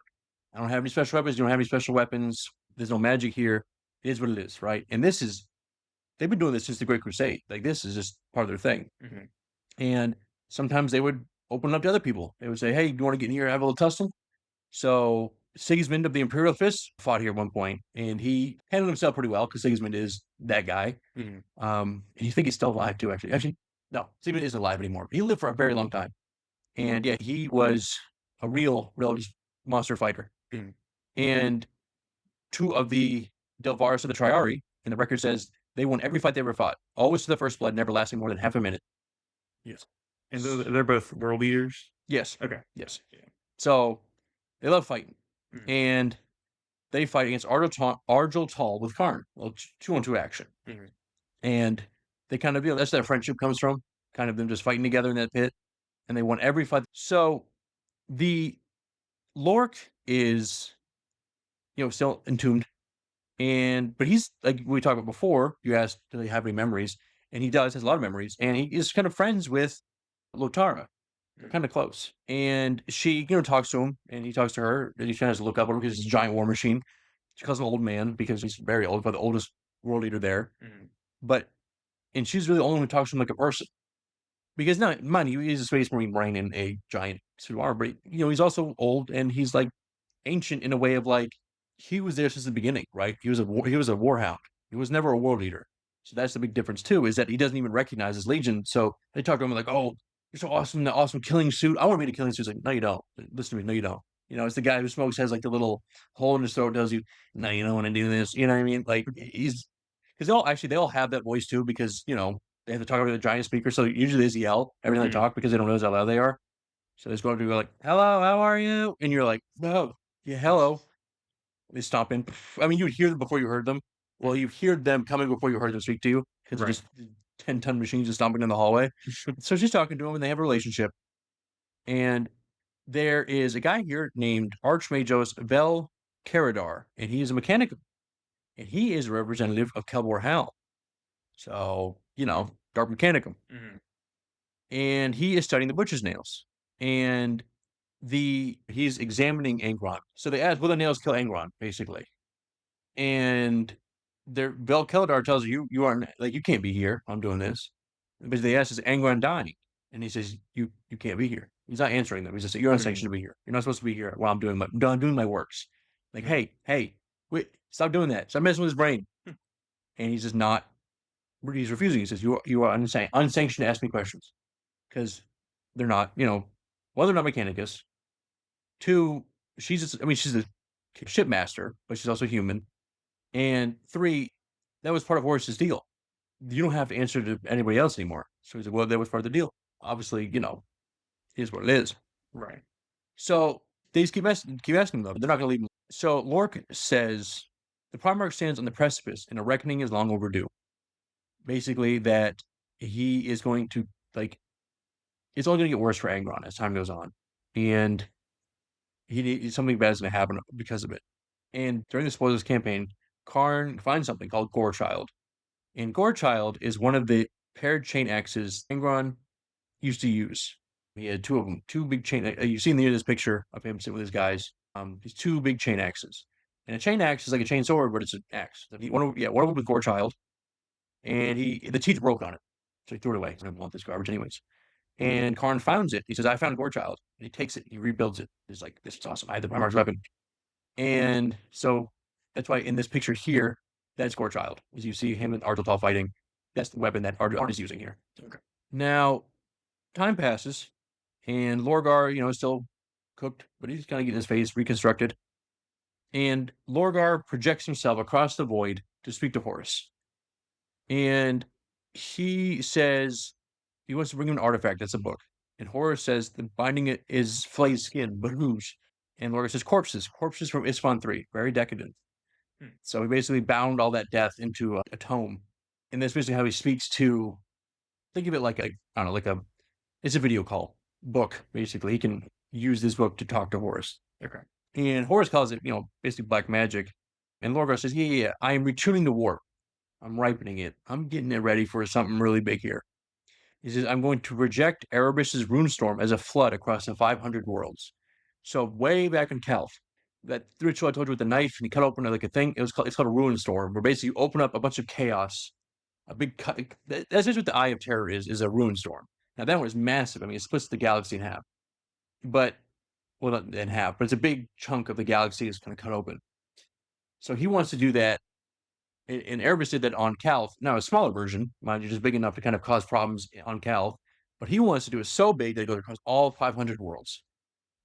I don't have any special weapons. You don't have any special weapons. There's no magic here. It is what it is, right? And they've been doing this since the Great Crusade. Like this is just part of their thing. And sometimes they would open up to other people. They would say, "Hey, do you want to get in here and have a little tussle?" So Sigismund of the Imperial Fist fought here at one point, and he handled himself pretty well because Sigismund is that guy. And you think he's still alive too, actually. Actually, no, Sigismund isn't alive anymore. But he lived for a very long time. And yeah, he was a real monster fighter. And two of the Delvaris of the Triari, and the record says they won every fight they ever fought, always to the first blood, never lasting more than half a minute. Yes. And they're both world eaters? Yes. Okay. Yes. Yeah. So they love fighting. And they fight against Argel Tall with Kharn. Well, 2-on-2 action. And they kind of, that's where that friendship comes from. Kind of them just fighting together in that pit. And they won every fight. So the Lhorke is, still entombed. But he's, like we talked about before, you asked, do they have any memories? And he has a lot of memories. And he is kind of friends with Lotara. They're kind of close. And she, talks to him, and he talks to her, and he tries to look up at her because he's a giant war machine. She calls him old man because he's very old, but the oldest world leader there. And she's really the only one who talks to him like a person. Because now, mind you, he's a Space Marine brain in a giant suit of armor, but he's also old and he's like ancient in a way of like he was there since the beginning, right? He was a warhound. He was never a world leader. So that's the big difference too, is that he doesn't even recognize his legion. So they talk to him like, "Oh, you're so awesome, the awesome killing suit. I want to be the killing suit." He's like, "No, you don't. Listen to me. No, you don't." It's the guy who smokes, has like the little hole in his throat, tells you, "No, you don't want to do this." You know what I mean? Like he's because they all have that voice too, because they have to talk over the giant speaker. So usually they yell every time they talk because they don't realize how loud they are. So they just go up to you like, "Hello, how are you?" And you're like, "No, yeah, hello." They stop in. I mean, you would hear them before you heard them. Well, you hear them coming before you heard them speak to you because they're just 10-ton machines just stomping in the hallway. So she's talking to him and they have a relationship. And there is a guy here named Archmagos Vel Caradar, and he is a mechanic, and he is a representative of Kelbor Hal. So, Dark Mechanicum. And he is studying the Butcher's Nails. And he's examining Angron. So they ask, will the nails kill Angron, basically? And Vel Caradar tells you aren't, like, you can't be here. I'm doing this. But they ask, is Angron dying? And he says, you can't be here. He's not answering them. He's just saying, you're unsanctioned to be here. You're not supposed to be here while I'm doing my works. Like, hey, wait, stop doing that. Stop messing with his brain. And he's just not, he's refusing. He says, you are unsanctioned to ask me questions. Because they're not, one, they're not Mechanicus. Two, she's a shipmaster, but she's also human. And three, that was part of Horus's deal. You don't have to answer to anybody else anymore. So he's like, well, that was part of the deal. Obviously, here's what it is. Right. So they just keep asking them. They're not going to leave him. So Lhorke says, the Primarch stands on the precipice and a reckoning is long overdue. Basically that he is going to, like, it's only going to get worse for Angron as time goes on. And something bad is going to happen because of it. And during the Spoilers campaign, Kharn finds something called Gorechild. And Gorechild is one of the paired chain axes Angron used to use. He had two of them, two big chain. You see in the end of this picture of him sitting with his guys. These two big chain axes, and a chain axe is like a chain sword, but it's an axe. One of them with Gorechild, and the teeth broke on it, so he threw it away. I didn't want this garbage anyways. And Kharn finds it. He says, "I found Gorechild." And he takes it. He rebuilds it. He's like, "This is awesome. I have the Primarch's weapon." And so that's why in this picture here, that's Gorechild. As you see him and Argel fighting, that's the weapon that Argel is using here. Okay. Now, time passes, and Lorgar, is still cooked, but he's kind of getting his face reconstructed. And Lorgar projects himself across the void to speak to Horus. And he says he wants to bring him an artifact. That's a book. And Horus says the binding it is flayed skin, Barouge. And Lorgar says corpses from Isfahan 3, very decadent. So he basically bound all that death into a tome. And that's basically how he speaks to, think of it like it's a video call book, basically. He can use this book to talk to Horus. Okay. And Horus calls it, basically black magic. And Lorgar says, yeah, I am retuning the warp. I'm ripening it. I'm getting it ready for something really big here. He says, I'm going to project Erebus's runestorm as a flood across the 500 worlds. So way back in Calth, that ritual I told you with the knife, and he cut open like a thing, it's called a ruin storm, where basically you open up a bunch of chaos, a big cut. That's just what the Eye of Terror is a ruin storm. Now that one is massive. I mean, it splits the galaxy in half. But, well, not in half, but it's a big chunk of the galaxy is kind of cut open. So he wants to do that. And Erebus did that on Calth. Now, a smaller version, mind you, just big enough to kind of cause problems on Calth. But he wants to do it so big that it goes across all 500 worlds.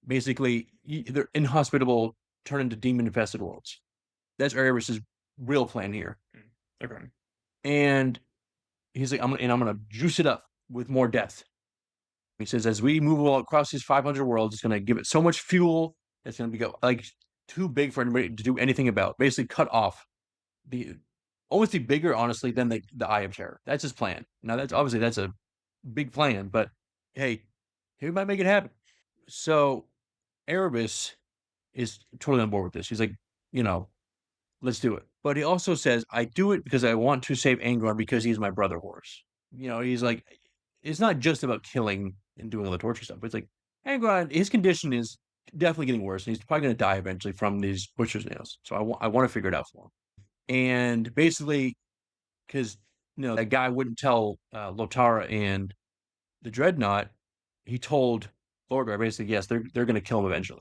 Basically, they're inhospitable, turn into demon-infested worlds. That's Erebus's real plan here. Okay. And he's like, I'm going to juice it up with more death. He says, as we move all across these 500 worlds, it's going to give it so much fuel, it's going to be like too big for anybody to do anything about. Basically, cut off almost be bigger, honestly, than the Eye of Terror. That's his plan. Now, that's a big plan, but hey, he might make it happen. So Erebus is totally on board with this. He's like, let's do it. But he also says, I do it because I want to save Angron because he's my brother Horus. He's like, it's not just about killing and doing all the torture stuff. But it's like, Angron, his condition is definitely getting worse, and he's probably going to die eventually from these butcher's nails. So I want to figure it out for him. And basically, because that guy wouldn't tell Lotara and the Dreadnought, he told Lorgar basically, yes, they're going to kill him eventually.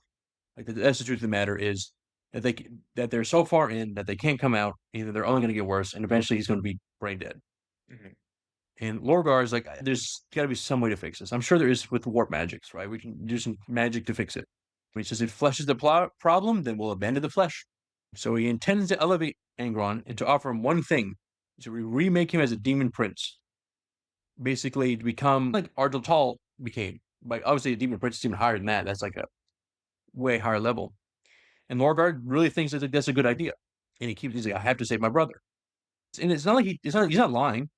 Like that's the truth of the matter is that they're so far in that they can't come out. Either they're only going to get worse, and eventually he's going to be brain dead. Mm-hmm. And Lorgar is like, there's got to be some way to fix this. I'm sure there is with warp magics, right? We can do some magic to fix it. When he says if flesh is the problem, then we'll abandon the flesh. So he intends to elevate Angron and to offer him one thing, to remake him as a demon prince. Basically, to become like Argel became. But obviously, a demon prince is even higher than that. That's like a way higher level. And Lorgar really thinks that that's a good idea. And he's like, I have to save my brother. And it's not like he's not lying,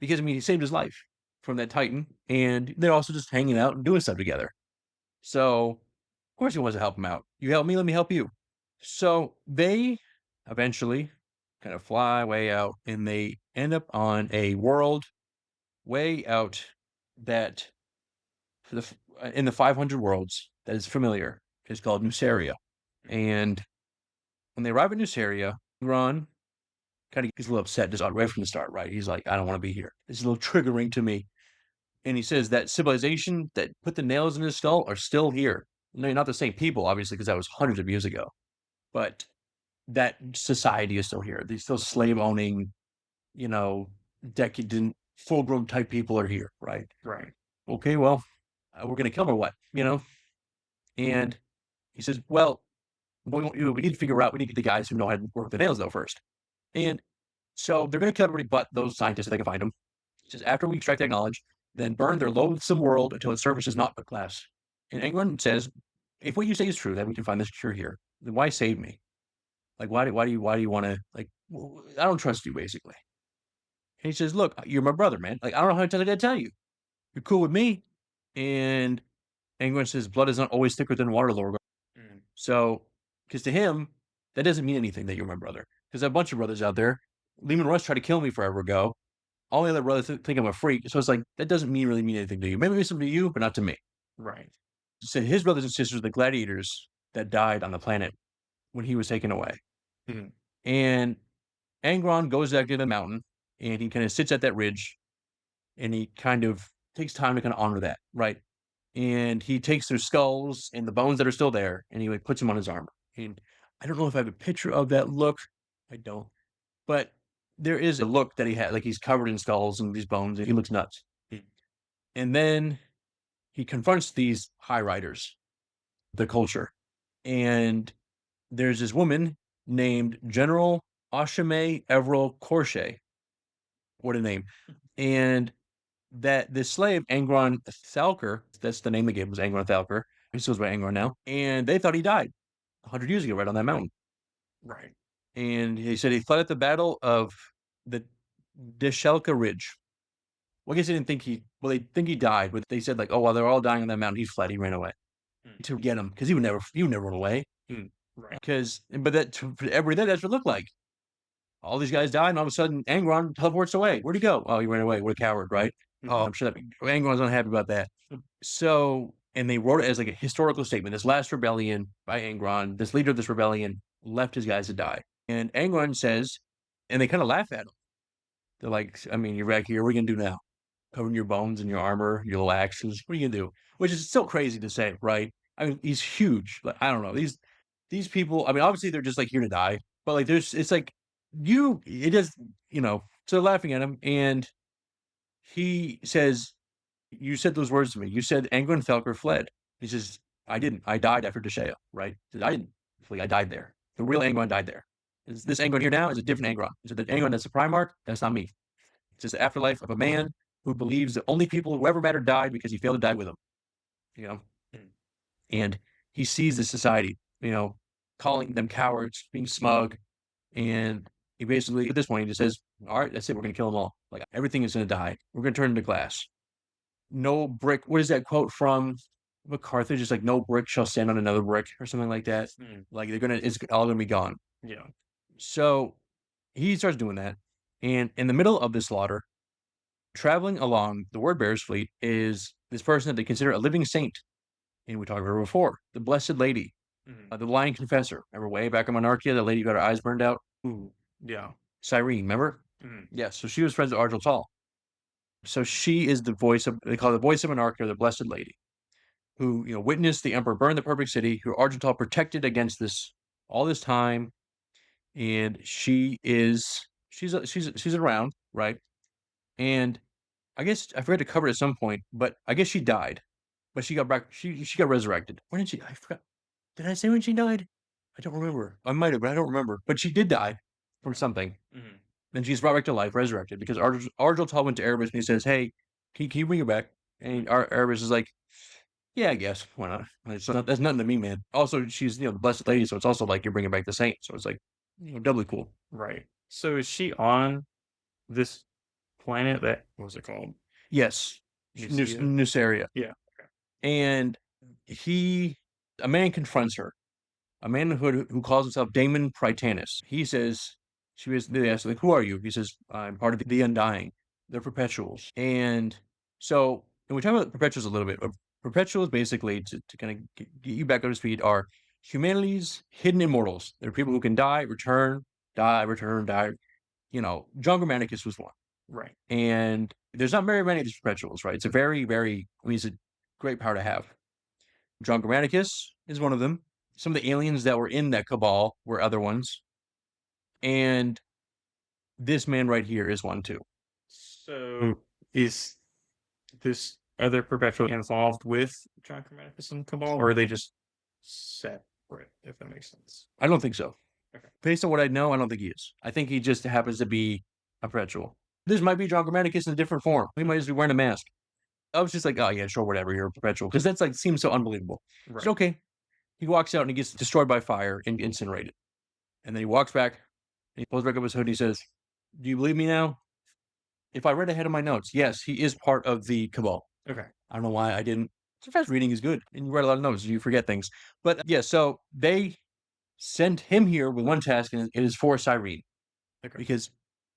because he saved his life from that Titan, and they're also just hanging out and doing stuff together. So, of course, he wants to help him out. You help me, let me help you. So they eventually kind of fly way out, and they end up on a world way out that in the 500 worlds that is familiar is called Nuceria. And when they arrive at Nuceria, Angron kind of gets a little upset just right from the start, right? He's like, I don't want to be here. It's a little triggering to me. And he says that civilization that put the nails in his skull are still here. No, not the same people, obviously, because that was hundreds of years ago. But that society is still here. These still slave-owning, decadent, full-grown type people are here, right? Right. Okay, well, we're going to kill them or what, And he says, well, we need to figure out, we need to get the guys who know how to work the nails, though, first. And so they're going to kill everybody but those scientists if they can find them. He says, after we extract that knowledge, then burn their loathsome world until its surface is not but glass. And Angron says, if what you say is true, that we can find this cure here, then why save me? Like, why do you want to, like, I don't trust you, basically. And he says, look, you're my brother, man. Like, I don't know how to tell you. You're cool with me. And Angron says, blood is not always thicker than water, Lorgar. So, because to him, that doesn't mean anything that you're my brother. Because there are a bunch of brothers out there. Lehman Russ tried to kill me forever ago. All the other brothers think I'm a freak. So it's like, that doesn't really mean anything to you. Maybe it means something to you, but not to me. Right. So his brothers and sisters are the gladiators that died on the planet when he was taken away. Mhm. And Angron goes back to the mountain and he kind of sits at that ridge and he kind of takes time to kind of honor that, right? And he takes their skulls and the bones that are still there and he like puts them on his armor. And I don't know if I have a picture of that look. I don't. But there is a look that he had, like he's covered in skulls and these bones, and he looks nuts. Mhm. And then he confronts these high riders, the culture. And there's this woman named General Ashime Everil Corche. What a name. And that this slave, Angron Thalker, that's the name they gave him, was Angron Thalker. He goes by Angron now. And they thought he died 100 years ago, right on that mountain. Right. And he said he fled at the battle of the Deshelka Ridge. Well, I guess they didn't think they think he died, but they said like, oh, while they're all dying on that mountain, he fled, he ran away to get him because he would never run away. Right. But that for every day, that's what it looked like. All these guys died, and all of a sudden, Angron teleports away. Where'd he go? Oh, he ran away. What a coward, right? Oh, I'm sure that Angron's unhappy about that. So, and they wrote it as like a historical statement. This last rebellion by Angron, this leader of this rebellion, left his guys to die. And Angron says, and they kind of laugh at him. They're like, I mean, you're back here. What are you going to do now? Covering your bones and your armor, your little axes. What are you going to do? Which is still crazy to say, right? I mean, he's huge. Like, I don't know. These people, I mean, obviously they're just like here to die, but like it's like it just, so they're laughing at him. And he says, you said those words to me. You said Angron Thalker fled. He says, I didn't. I died after Deshea, right? He says, I didn't. I died there. The real Angron died there. This Angron here now is a different Angron. He said, the Angron that's the Primarch, that's not me. It's just the afterlife of a man who believes that only people who ever mattered died because he failed to die with them. And he sees the society, calling them cowards, being smug. And he basically, at this point, he just says, all right, that's it. We're going to kill them all. Like everything is going to die. We're going to turn into glass. No brick. What is that quote from MacArthur? Just like no brick shall stand on another brick or something like that. Like it's all going to be gone. Yeah. So he starts doing that. And in the middle of this slaughter, traveling along the Word Bearers fleet is this person that they consider a living saint. And we talked about her before, the Blessed Lady, the Lying Confessor. Remember way back in Monarchia, the lady who got her eyes burned out? Ooh, yeah. Cyrene, remember? Yeah, so she was friends with Argel Tall. So she is the voice of, they call her the voice of Monarchia, the Blessed Lady, who, witnessed the Emperor burn the perfect city, who Argel Tall protected against this all this time. And she's around, right? And I guess I forgot to cover it at some point, but I guess she died. But she got back. She got resurrected. When did she? I forgot. Did I say when she died? I don't remember. I might have, but I don't remember. But she did die from something. Then she's brought back to life, resurrected, because Argel Tall went to Erebus and he says, "Hey, can you bring her back?" And Erebus is like, "Yeah, I guess. Why not? That's nothing to me, man." Also, she's the Blessed Lady, so it's also like you're bringing back the saint, so it's like doubly cool. Right. So is she on this planet that, what was it called? Yes, Nuceria. Yeah. Okay. And a man confronts her, a man who calls himself Daemon Prytanis. He says, they ask, like, who are you? He says, I'm part of the Undying. They're perpetuals. And so, and we talk about perpetuals a little bit. Perpetuals, basically, to kind of get you back up to speed, are humanity's hidden immortals. They're people who can die, return, die, return, die. John Grammaticus was one. Right. And there's not very many of these perpetuals, right? It's a very, very, it's a great power to have. John Grammaticus is one of them. Some of the aliens that were in that cabal were other ones. And this man right here is one too. So is this other perpetual involved with John Grammaticus and Cabal, or are they just separate, if that makes sense? I don't think so. Okay. Based on what I know, I don't think he is. I think he just happens to be a perpetual. This might be John Grammaticus in a different form. He might just be wearing a mask. I was just like, oh yeah, sure, whatever, you're a perpetual. Because that's like seems so unbelievable. Right. It's okay. He walks out and he gets destroyed by fire and incinerated. And then he walks back and he pulls back up his hood and he says, do you believe me now? If I read ahead of my notes, yes, he is part of the cabal. Okay. I don't know why I didn't. Sometimes reading is good and you write a lot of notes, you forget things. But yeah, so they sent him here with one task, and it is for Cyrene. Okay. Because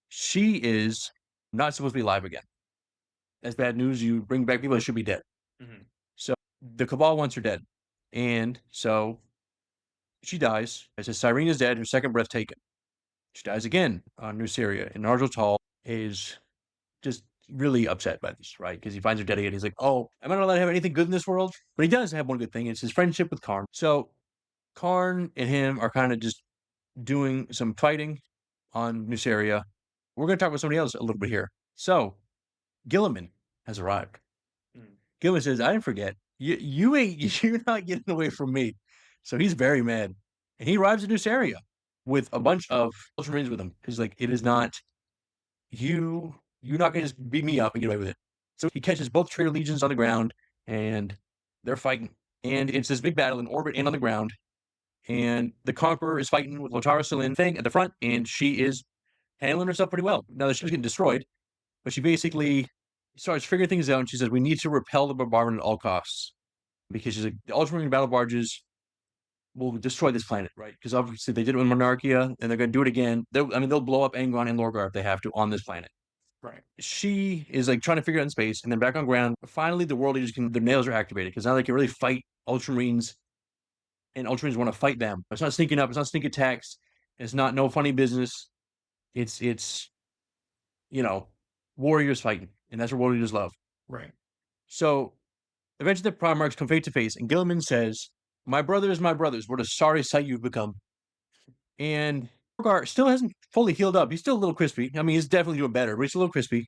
she is not supposed to be alive again. That's bad news. You bring back people that should be dead. So the Cabal wants her dead. And so she dies. It says Cyrene is dead, her second breath taken. She dies again on Nuceria. And Argel is just really upset by this, right? Because he finds her dead again. He's like, oh, am I not allowed to have anything good in this world? But he does have one good thing. It's his friendship with Kharn. So Kharn and him are kind of just doing some fighting on Nuceria. We're going to talk about somebody else a little bit here. So Guilliman has arrived. Guilliman says, I didn't forget. You're not getting away from me. So he's very mad. And he arrives in Nuceria with a bunch of Ultramarines with him. He's like, it is not you're not going to just beat me up and get away with it. So he catches both traitor legions on the ground and they're fighting. And it's this big battle in orbit and on the ground. And the Conqueror is fighting with Lotara still in thing at the front, and she is handling herself pretty well. Now that she's getting destroyed, but she basically starts figuring things out, and she says, we need to repel the bombardment at all costs. Because she's like, the Ultramarine battle barges will destroy this planet, right? Because obviously they did it with Monarchia, and they're going to do it again. They'll blow up Angron and Lorgar if they have to on this planet. Right. She is like trying to figure it out in space, and then back on ground. Finally, the world leaders their nails are activated, because now they can really fight Ultramarines, and Ultramarines want to fight them. It's not sneaking up. It's not sneak attacks. It's not no funny business. It's warriors fighting, and that's what world leaders love. Right. So eventually the Primarchs come face to face, and Guilliman says, my brothers, what a sorry sight you've become. And Lorgar still hasn't fully healed up. He's still a little crispy. I mean, he's definitely doing better, but he's a little crispy.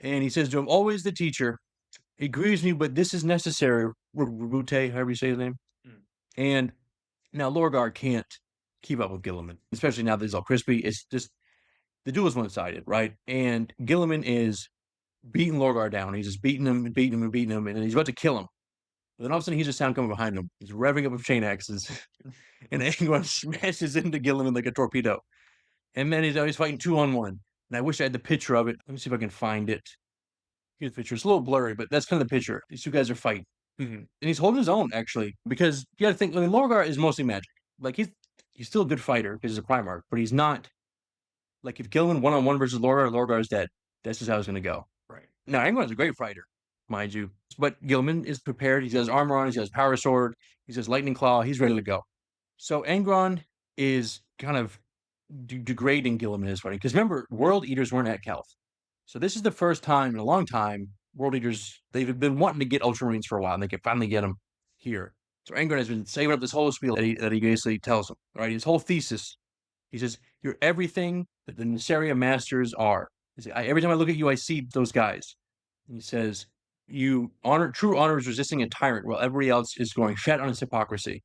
And he says to him, always the teacher. It grieves me, but this is necessary. Rute, however you say his name. And now Lorgar can't keep up with Guilliman, especially now that he's all crispy. It's just, the duel is one-sided, right? And Guilliman is beating Lorgar down. He's just beating him, and he's about to kill him. But then all of a sudden, he hears a sound coming behind him. He's revving up with chain axes, and Angron smashes into Guilliman like a torpedo. And then he's always fighting 2-on-1. And I wish I had the picture of it. Let me see if I can find it. Here's the picture. It's a little blurry, but that's kind of the picture. These two guys are fighting. And he's holding his own, actually, because you got to think, Lorgar is mostly magic. Like, he's still a good fighter because he's a Primarch, but he's not, like, if Guilliman 1-on-1 versus Lorgar is dead, that's just how it's going to go. Right. Now, Angron's a great fighter, mind you, but Guilliman is prepared. He has armor on, he has power sword, he has lightning claw, he's ready to go. So Angron is kind of degrading Guilliman in his fighting, because remember, World Eaters weren't at Calth. So this is the first time in a long time World Eaters, they've been wanting to get Ultramarines for a while, and they can finally get them here. So Angron has been saving up this whole spiel that he basically tells them, right? His whole thesis. He says, you're everything that the Nuceria masters are. He says, every time I look at you, I see those guys. And he says, true honor is resisting a tyrant while everybody else is going fat on its hypocrisy.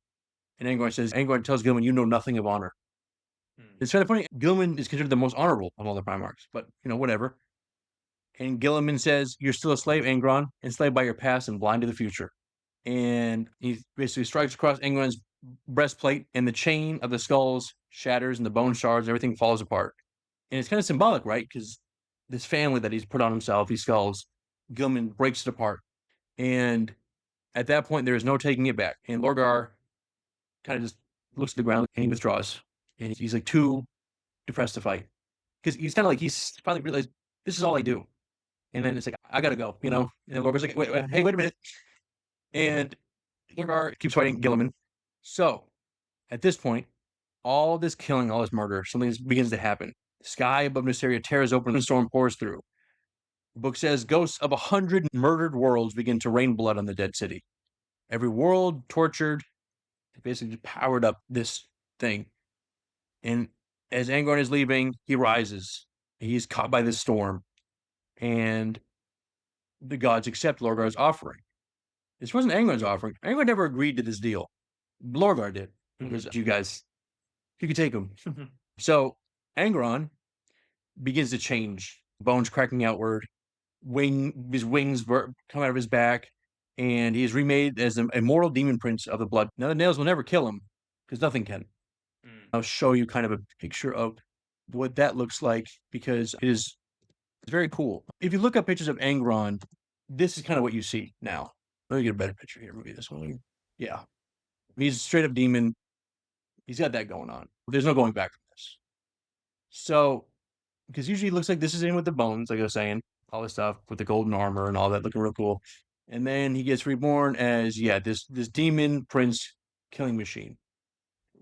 And Angron tells Guilliman, you know nothing of honor. It's kind of funny. Guilliman is considered the most honorable of all the Primarchs, but whatever. And Guilliman says, you're still a slave, Angron, enslaved by your past and blind to the future. And he basically strikes across Angron's breastplate, and the chain of the skulls shatters, and the bone shards, and everything falls apart. And it's kind of symbolic, right? Because this family that he's put on himself, these skulls, Guilliman breaks it apart. And at that point, there is no taking it back. And Lorgar kind of just looks at the ground and he withdraws. And he's like too depressed to fight. Because he's kind of like, he's finally realized, this is all I do. And then it's like, I gotta go, And then Lorgar's like, wait a minute. And Lorgar keeps fighting Guilliman. So, at this point, all this killing, all this murder, something begins to happen. The sky above Nuceria tears open and the storm pours through. The book says, ghosts of 100 murdered worlds begin to rain blood on the dead city. Every world tortured, basically powered up this thing. And as Angron is leaving, he rises. He's caught by this storm. And the gods accept Lorgar's offering. This wasn't Angron's offering. Angron never agreed to this deal. Lorgar did. Because you could take him. So Angron begins to change. Bones cracking outward. His wings come out of his back. And he is remade as an immortal demon prince of the blood. Now the nails will never kill him, because nothing can. I'll show you kind of a picture of what that looks like, because it's very cool. If you look up pictures of Angron, this is kind of what you see now. Let me get a better picture here. Maybe this one. Yeah. He's a straight up demon. He's got that going on. There's no going back from this. So, because usually it looks like this is in with the bones, like I was saying, all this stuff with the golden armor and all that, looking real cool. And then he gets reborn as this demon prince killing machine.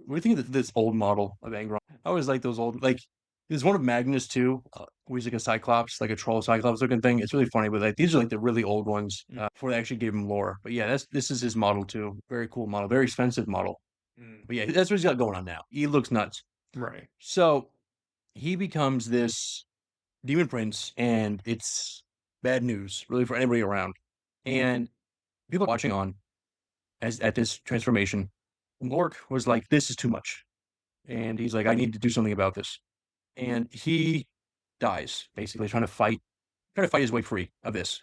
What do you think of this old model of Angron? I always like those old, like there's one of Magnus too, where he's like a Cyclops, like a troll Cyclops looking thing. It's really funny, but like these are like the really old ones before they actually gave him lore. But yeah, this is his model too. Very cool model, very expensive model. But yeah, that's what he's got going on now. He looks nuts. Right. So he becomes this demon prince, and it's bad news really for anybody around. And people watching on as at this transformation, Lhorke was like, "This is too much," and he's like, "I need to do something about this." And he dies basically trying to fight his way free of this.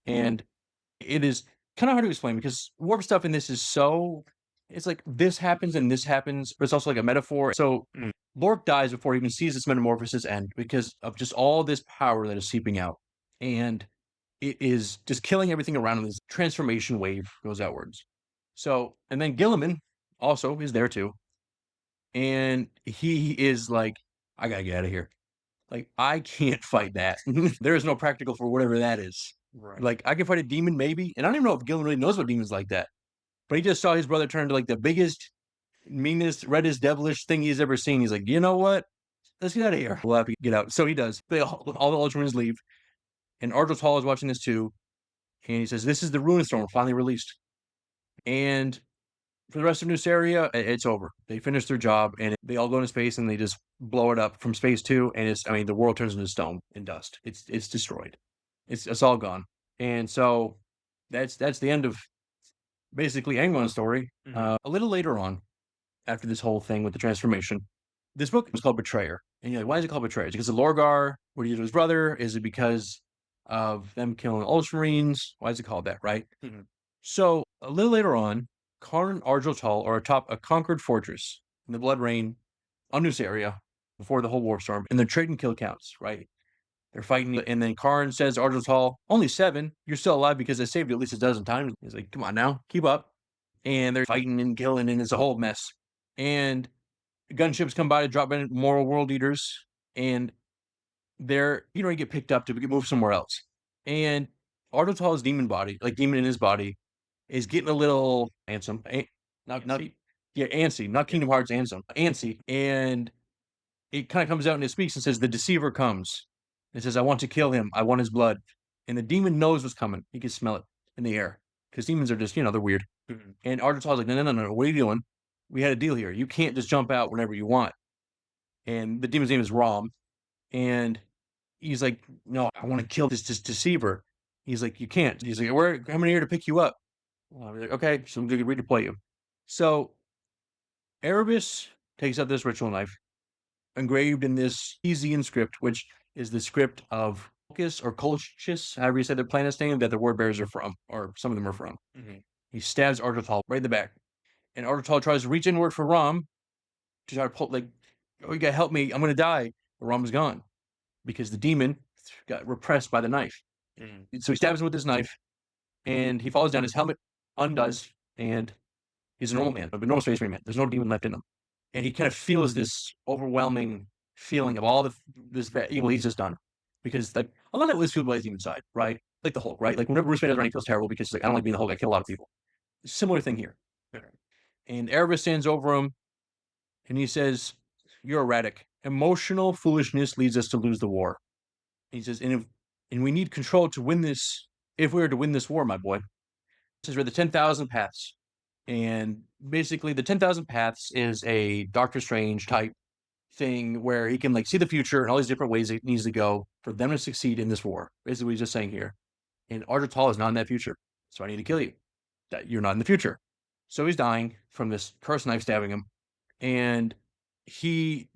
And it is kind of hard to explain because warp stuff in this is so, it's like this happens and this happens, but it's also like a metaphor. So Lhorke dies before he even sees this metamorphosis end because of just all this power that is seeping out. And it is just killing everything around him. This transformation wave goes outwards. So, and then Guilliman also is there too. And he is like, I gotta get out of here. Like, I can't fight that. There is no practical for whatever that is. Right. Like, I can fight a demon maybe. And I don't even know if Guilliman really knows what demons like that. But he just saw his brother turn to like the biggest, meanest, reddest, devilish thing he's ever seen. He's like, you know what? Let's get out of here. We'll have to get out. So he does. All the Ultramarines leave. And Argel is watching this too. And he says, this is the Ruin Storm finally released. And for the rest of Nuceria, it's over. They finish their job and they all go into space and they just blow it up from space too. And the world turns into stone and dust. It's destroyed. It's all gone. And so that's the end of basically Angron's story. A little later on, after this whole thing with the transformation, this book was called Betrayer. And you're like, why is it called Betrayer? Is it because of Lorgar? What did he do to his brother? Is it because of them killing Ultramarines? Why is it called that, right? So a little later on, Kharn and Argel are atop a conquered fortress in the Blood Rain on Nuceria before the whole war storm, and they're trading kill counts, right? They're fighting, and then Kharn says, Argel, only 7. You're still alive because I saved you at least a dozen times. He's like, come on now, keep up. And they're fighting and killing, and it's a whole mess. And gunships come by to drop in moral world eaters, and they're, you get picked up to get moved somewhere else. And Argel's demon body, like demon in his body, is getting a little handsome. Antsy, not Kingdom Hearts Ansem, antsy. And it kind of comes out and it speaks and says, the deceiver comes. It says, I want to kill him. I want his blood. And the demon knows what's coming. He can smell it in the air. Because demons are just, they're weird. And Argel's like, no. What are you doing? We had a deal here. You can't just jump out whenever you want. And the demon's name is Rom. And he's like, no, I want to kill this deceiver. He's like, you can't. He's like, we're coming here to pick you up. Well, like, okay, so I'm going to redeploy you. So Erebus takes out this ritual knife, engraved in this Ezian script, which is the script of Colchis or Colchis, however you say their planet's name, that the word bearers are from, or some of them are from. He stabs Argel right in the back. And Argel tries to reach inward for Rom to try to pull, like, oh, you gotta help me, I'm going to die. But Rom's gone because the demon got repressed by the knife. So he stabs him with his knife, and he falls down. His helmet undoes, and he's a normal man, a normal space marine man. There's no demon left in him. And he kind of feels this overwhelming feeling of all this bad evil he's just done. Because like a lot of it was fueled by his demon side, right? Like the Hulk, right? Like whenever Bruce Wayne does running, he feels terrible because he's like, I don't like being the Hulk, I kill a lot of people. Similar thing here. And Erebus stands over him and he says, you're erratic. Emotional foolishness leads us to lose the war. And he says, and we need control to win this, if we were to win this war, my boy. This is where the 10,000 Paths. And basically the 10,000 Paths is a Doctor Strange type thing where he can like see the future and all these different ways it needs to go for them to succeed in this war. Basically what he's just saying here. And Argel is not in that future. So I need to kill you. That you're not in the future. So he's dying from this cursed knife stabbing him. And he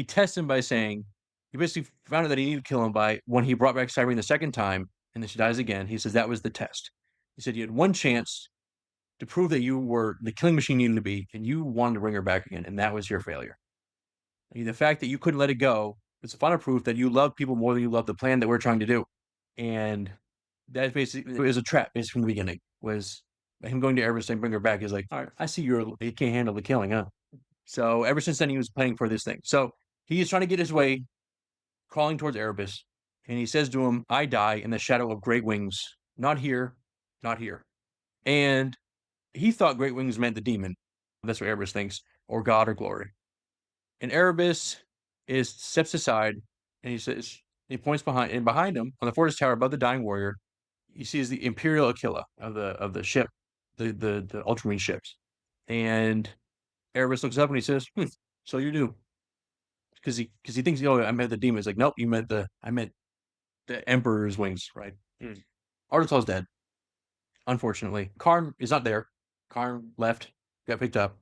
tests him by saying, he basically found out that he needed to kill him by when he brought back Cyrene the second time and then she dies again. He says that was the test. He said you had one chance to prove that you were the killing machine you needed to be, and you wanted to bring her back again, and that was your failure. I mean, the fact that you couldn't let it go is the final proof that you love people more than you love the plan that we're trying to do. And that basically it was a trap, basically from the beginning, was him going to Erebus and bring her back. He's like, all right, I see you can't handle the killing, huh? So ever since then, he was playing for this thing. So he is trying to get his way, crawling towards Erebus, and he says to him, I die in the shadow of great wings. not here, not here. And he thought Great Wings meant the demon. That's what Erebus thinks, or God or glory. And Erebus steps aside and he says, he points behind him on the fortress tower above the dying warrior. He sees the Imperial Aquila of the ship, the Ultramarine ships. And Erebus looks up and he says, so you do. Because he thinks, I meant the demon. He's like, nope, I meant the Emperor's wings, right? Argel is dead. Unfortunately. Kharn is not there. Kharn left, got picked up.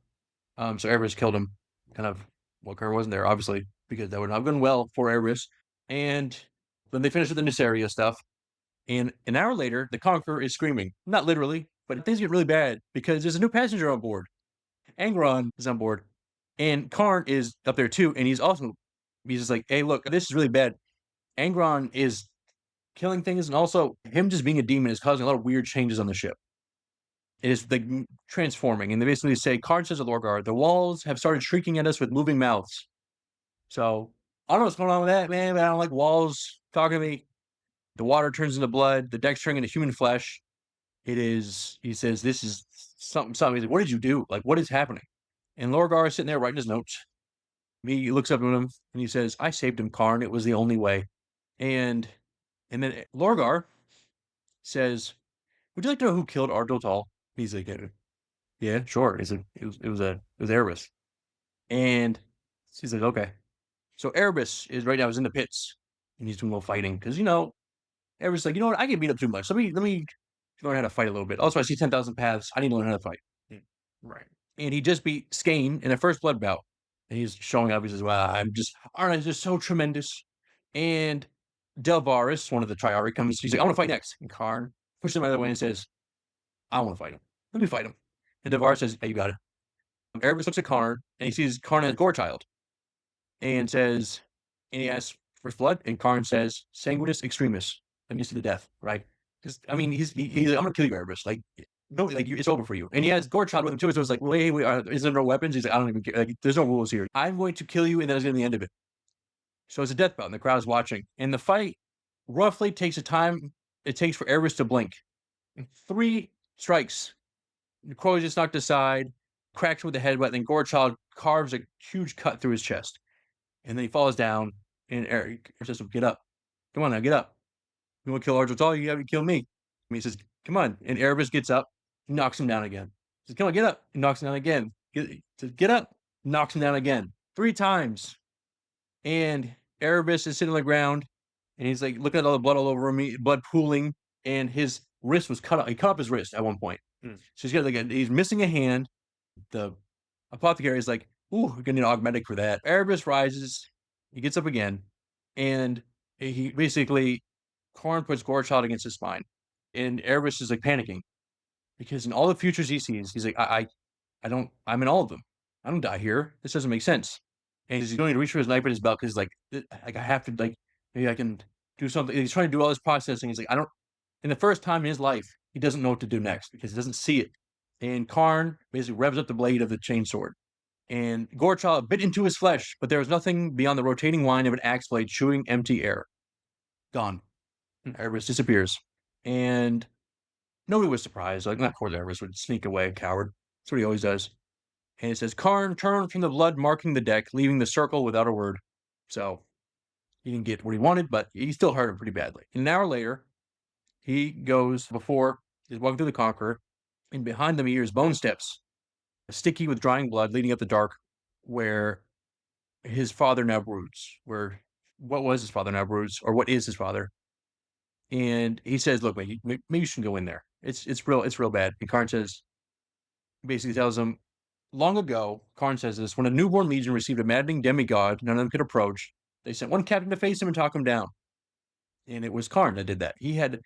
So Erebus killed him. Kharn wasn't there, obviously, because that would not have gone well for Erebus. And then they finished with the Nuceria stuff. And an hour later, the Conqueror is screaming. Not literally, but things get really bad because there's a new passenger on board. Angron is on board. And Kharn is up there too. And he's just like, hey, look, this is really bad. Angron is killing things. And also, him just being a demon is causing a lot of weird changes on the ship. It is like transforming. And they basically say, Kharn says to Lorgar, the walls have started shrieking at us with moving mouths. So, I don't know what's going on with that, man, but I don't like walls talking to me. The water turns into blood. The deck's turning into human flesh. He says, this is something. He's like, what did you do? Like, what is happening? And Lorgar is sitting there writing his notes. He looks up at him and he says, I saved him, Kharn. It was the only way. And then Lorgar says, would you like to know who killed Argel? He's like, yeah, sure. It was Erebus. And he's like, okay. So Erebus is right now in the pits and he's doing a little fighting because, Erebus is like, what? I get beat up too much. Let me learn how to fight a little bit. Also, I see 10,000 paths. I need to learn how to fight. Right. And he just beat Skane in the first blood bout. And he's showing up. He says, wow, aren't I just so tremendous? And Delvaris, one of the Triari, comes. He's like, I want to fight next. And Kharn pushes him out of the way and says, I want to fight him. Let me fight him. And Delvaris says, hey, you got it. Erebus looks at Kharn and he sees Kharn as Gorechild. And he asks for blood. And Kharn says, Sanguinis Extremis. Let me see the death, right? Because, he's like, I'm going to kill you, Erebus. Like, no, like it's over for you. And he has Gorechild with him too. So it's like, wait, is there no weapons? He's like, I don't even care. Like, there's no rules here. I'm going to kill you, and that's going to be the end of it. So it's a death bout, and the crowd's watching. And the fight roughly takes the time it takes for Erebus to blink. 3 strikes. The crow is just knocked aside, cracks with the headbutt, then Gorechild carves a huge cut through his chest. And then he falls down, and Erebus says, get up. Come on now, get up. You want to kill Argel? You have to kill me. And he says, come on. And Erebus gets up, knocks him down again. He says, come on, get up. He knocks him down again. Get up. Knocks him down again. 3 times. And Erebus is sitting on the ground, and he's like looking at all the blood all over him, blood pooling, and his wrist was cut off. He cut off his wrist at one point. So he's missing a hand. The apothecary is like, ooh, we're going to need an augmetic for that. Erebus rises. He gets up again. And he basically, Kharn puts Gorechild against his spine. And Erebus is like panicking. Because in all the futures he sees, he's like, I'm in all of them. I don't die here. This doesn't make sense. And he's going to reach for his knife in his belt because I have to, maybe I can do something. He's trying to do all this processing. He's like, in the first time in his life, he doesn't know what to do next because he doesn't see it. And Kharn basically revs up the blade of the chainsword. And Gorechild bit into his flesh, but there was nothing beyond the rotating line of an axe blade chewing empty air. Gone. Erebus disappears. And nobody was surprised. Like, not course, Erebus would sneak away, a coward. That's what he always does. And it says, Kharn turned from the blood marking the deck, leaving the circle without a word. So, he didn't get what he wanted, but he still hurt him pretty badly. And an hour later, he's walking through the Conqueror, and behind them he hears bone steps, sticky with drying blood, leading up the dark, where his father now broods. What was his father now broods, or what is his father? And he says, look, maybe you shouldn't go in there. It's real bad. And Kharn basically tells him, long ago, Kharn says this, when a newborn legion received a maddening demigod none of them could approach, they sent one captain to face him and talk him down. And it was Kharn that did that. And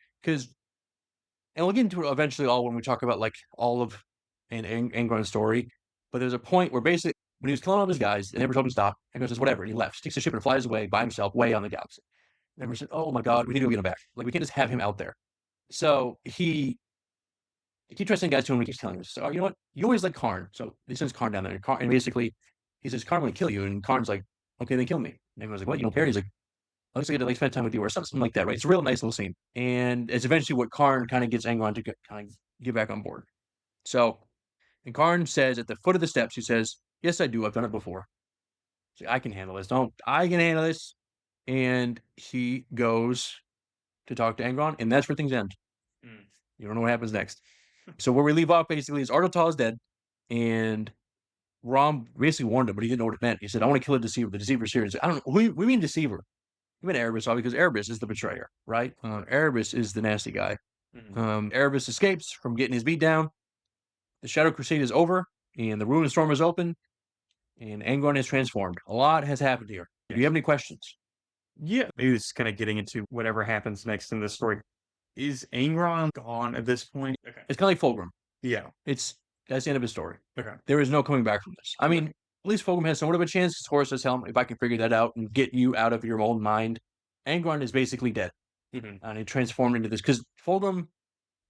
we'll get into it eventually all when we talk about like all of Angron's story. But there's a point where basically when he was killing all of his guys, they never told him to stop. Angron says, whatever. And he left, takes the ship and flies away by himself, way on the galaxy. And everyone said, oh my God, we need to go get him back. Like, we can't just have him out there. So he keeps sending guys to him and he keeps killing him. So, you know what? You always like Kharn. So he sends Kharn down there. And basically, he says, Kharn will kill you. And Karn's like, okay, then kill me. And everyone's like, what? You don't care? He's like, looks like I'd like spend time with you or something like that, right? It's a real nice little scene. And it's eventually what Kharn kind of gets Angron to kind of get back on board. So, and Kharn says at the foot of the steps, he says, yes, I do. I've done it before. So I can handle this. I can handle this. And he goes to talk to Angron, and that's where things end. You don't know what happens next. So where we leave off basically is Argel is dead, and Rom basically warned him, but he didn't know what it meant. He said, I want to kill a deceiver. The deceiver's here. I don't know. We mean deceiver. We mean Erebus, because Erebus is the betrayer, right? Erebus is the nasty guy. Erebus escapes from getting his beat down. The Shadow Crusade is over, and the Ruin Storm is open, and Angron is transformed. A lot has happened here. Do you have any questions? Yeah, maybe it's kind of getting into whatever happens next in the story. Is Angron gone at this point? Okay. It's kind of like Fulgrim. Yeah. That's the end of his story. Okay. There is no coming back from this. I mean, at least Fulgrim has somewhat of a chance because Horus says, hell, if I can figure that out and get you out of your own mind. Angron is basically dead. And he transformed into this because Fulgrim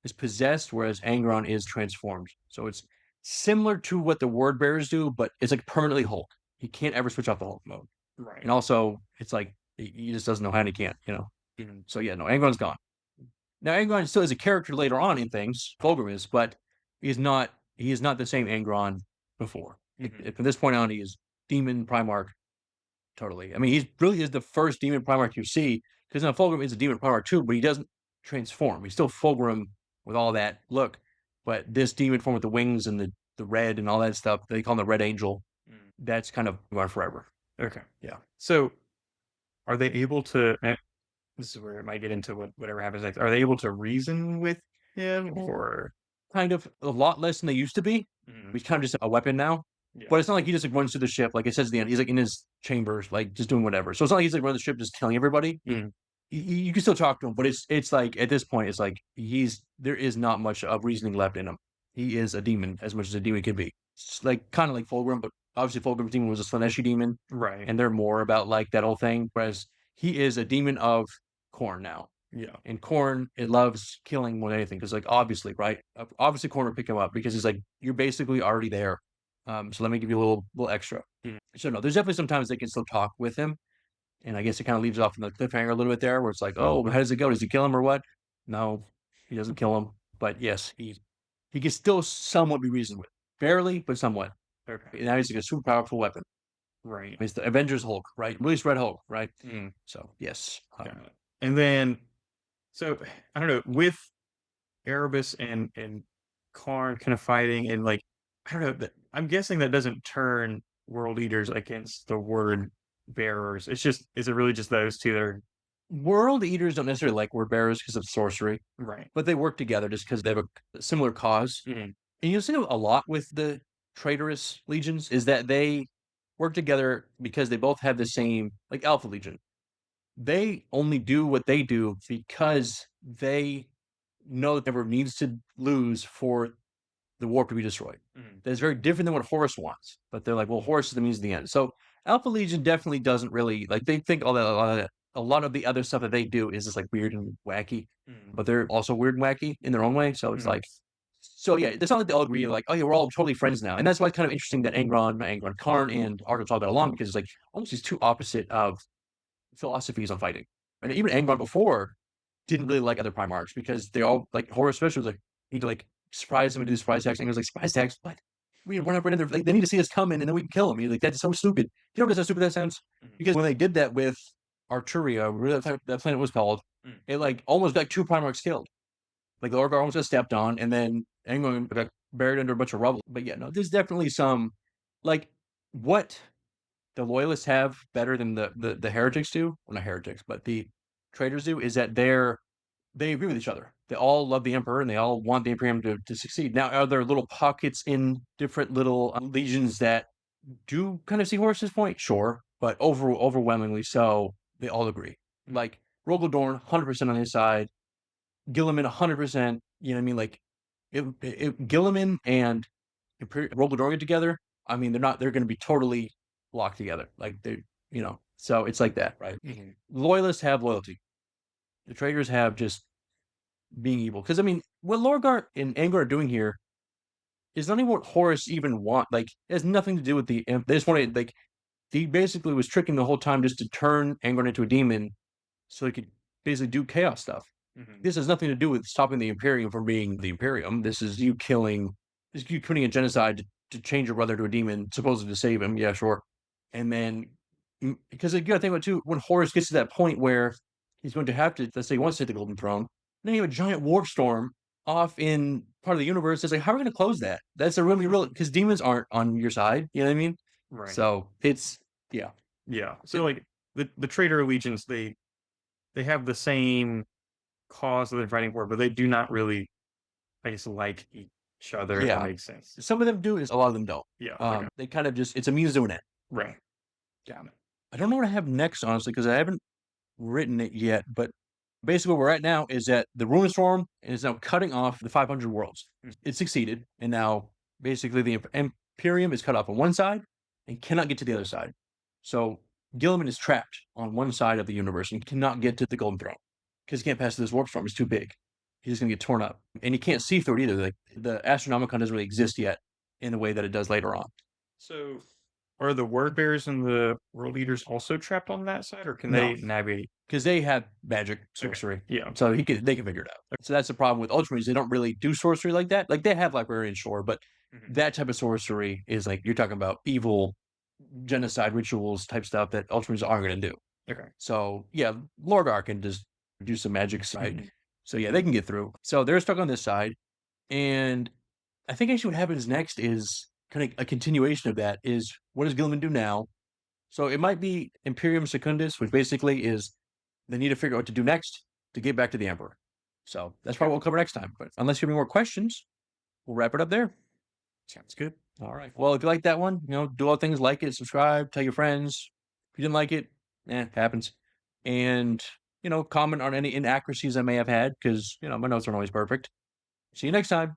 is possessed, whereas Angron is transformed. So it's similar to what the Word Bearers do, but it's like permanently Hulk. He can't ever switch off the Hulk mode. Right. And also, it's like he just doesn't know how and he can't, So yeah, no, Angron's gone. Now Angron still is a character later on in things, Fulgrim is, but he is not the same Angron before. From this point on, he is Demon Primarch. Totally. I mean, he really is the first Demon Primarch you see, because now Fulgrim is a Demon Primarch too, but he doesn't transform. He's still Fulgrim with all that look, but this demon form with the wings and the red and all that stuff, they call him the Red Angel. That's kind of gone forever. Okay. Yeah. So are they able to, this is where it might get into whatever happens next. Are they able to reason with him, or kind of a lot less than they used to be? He's kind of just a weapon now. Yeah. But it's not like he just like runs through the ship. Like it says at the end, he's like in his chambers, like just doing whatever. So it's not like he's like running the ship, just killing everybody. You can still talk to him, but it's like at this point, it's like there is not much of reasoning left in him. He is a demon as much as a demon can be. It's like kind of like Fulgrim, but obviously Fulgrim's demon was a Slaneshi demon, right? And they're more about like that whole thing. Whereas he is a demon of Khorne now. Yeah. And Khorne, it loves killing more than anything. Because like obviously, right? Obviously Khorne will pick him up because he's like, you're basically already there. So let me give you a little extra. So no, there's definitely sometimes they can still talk with him. And I guess it kind of leaves off in the cliffhanger a little bit there where it's like, oh, how does it go? Does he kill him or what? No, he doesn't kill him. But yes, he can still somewhat be reasoned with. Barely, but somewhat. Okay. And now he's like a super powerful weapon. Right. It's the Avengers Hulk, right? At least Red Hulk, right? So yes. And then, so I don't know, with Erebus and Kharn kind of fighting, and like, I don't know, I'm guessing that doesn't turn world eaters against the word bearers. Is it really just those two that are? World eaters don't necessarily like word bearers because of sorcery, right? But they work together just because they have a similar cause. And you'll see a lot with the traitorous legions is that they work together because they both have the same, like Alpha Legion. They only do what they do because they know that never needs to lose for the warp to be destroyed. That's very different than what Horus wants. But they're like, well, Horus is the means of the end. So Alpha Legion definitely doesn't really like. They think a lot of the other stuff that they do is just like weird and wacky, but they're also weird and wacky in their own way. So it's like, so yeah, it's not like they all agree like, oh yeah, we're all totally friends now. And that's why it's kind of interesting that Kharn and Argel talk about along because it's like almost these two opposite of philosophies on fighting. And even Angron before didn't really like other Primarchs because they all like Horus especially was like he'd like surprise him and do surprise attacks. And he was like, surprise attacks? What? We're not right in there. Like, they need to see us coming and then we can kill them. He's like, that's so stupid. You know how stupid that sounds? Because when they did that with Arturia, whatever that planet was called, it like almost got 2 Primarchs killed. Like the Lorgar almost got stepped on, and then Angron got buried under a bunch of rubble. But yeah, no, there's definitely some like what the loyalists have better than the heretics do. Well, not heretics, but the traitors do is that they agree with each other. They all love the Emperor and they all want the Imperium to succeed. Now, are there little pockets in different little legions that do kind of see Horus's point? Sure, but overwhelmingly so, they all agree. Like Rogaldorn, 100% on his side. Guilliman, 100%. You know what I mean? Like, if Guilliman and Rogaldorn get together, I mean, they're going to be totally locked together. Like, so it's like that, right? Loyalists have loyalty. The traitors have just being evil. Because, I mean, what Lorgar and Angron are doing here is not even what Horus even want. Like, it has nothing to do with the imp. They just wanted, like, he basically was tricking the whole time just to turn Angron into a demon so he could basically do chaos stuff. Mhm. This has nothing to do with stopping the Imperium from being the Imperium. This is you killing, this is you putting a genocide to change your brother to a demon, supposedly to save him. Yeah, sure. And then, because you got to think about it too, when Horus gets to that point where he's going to have to, let's say he wants to take the Golden Throne, then you have a giant warp storm off in part of the universe. It's like, how are we going to close that? That's a really, real, because demons aren't on your side. You know what I mean? Right. So it's, yeah. Yeah. So like the traitor allegiance, they have the same cause that they're fighting for, but they do not really, I guess, like each other. If that Yeah. makes sense. Some of them do, a lot of them don't. Yeah. Okay. They kind of just, it's a means to an end. Right. Got it. I don't know what I have next, honestly, because I haven't written it yet. But basically, where we're at now is that the Ruin Storm is now cutting off the 500 worlds. It succeeded, and now basically the Imperium is cut off on one side and cannot get to the other side. So Guilliman is trapped on one side of the universe and cannot get to the Golden Throne because he can't pass through this warp storm. It's too big. He's going to get torn up, and he can't see through it either. Like the Astronomicon doesn't really exist yet in the way that it does later on. So, are the word bearers and the world leaders also trapped on that side, or can they navigate? Because they have magic, sorcery. Yeah. So they can figure it out. So that's the problem with Ultramarines. They don't really do sorcery like that. Like they have librarians, sure, but that type of sorcery is like you're talking about evil genocide rituals type stuff that Ultramarines aren't going to do. Okay. So yeah, Lorgar can just do some magic side. So yeah, they can get through. So they're stuck on this side, and I think actually what happens next is kind of a continuation of that. Is what does Guilliman do now? So it might be Imperium Secundus, which basically is they need to figure out what to do next to get back to the Emperor. So that's probably what we'll cover next time. But unless you have any more questions, we'll wrap it up there. Sounds good. All right. Well, if you like that one, do all things, like it, subscribe, tell your friends. If you didn't like it, it happens. And, comment on any inaccuracies I may have had because, my notes aren't always perfect. See you next time.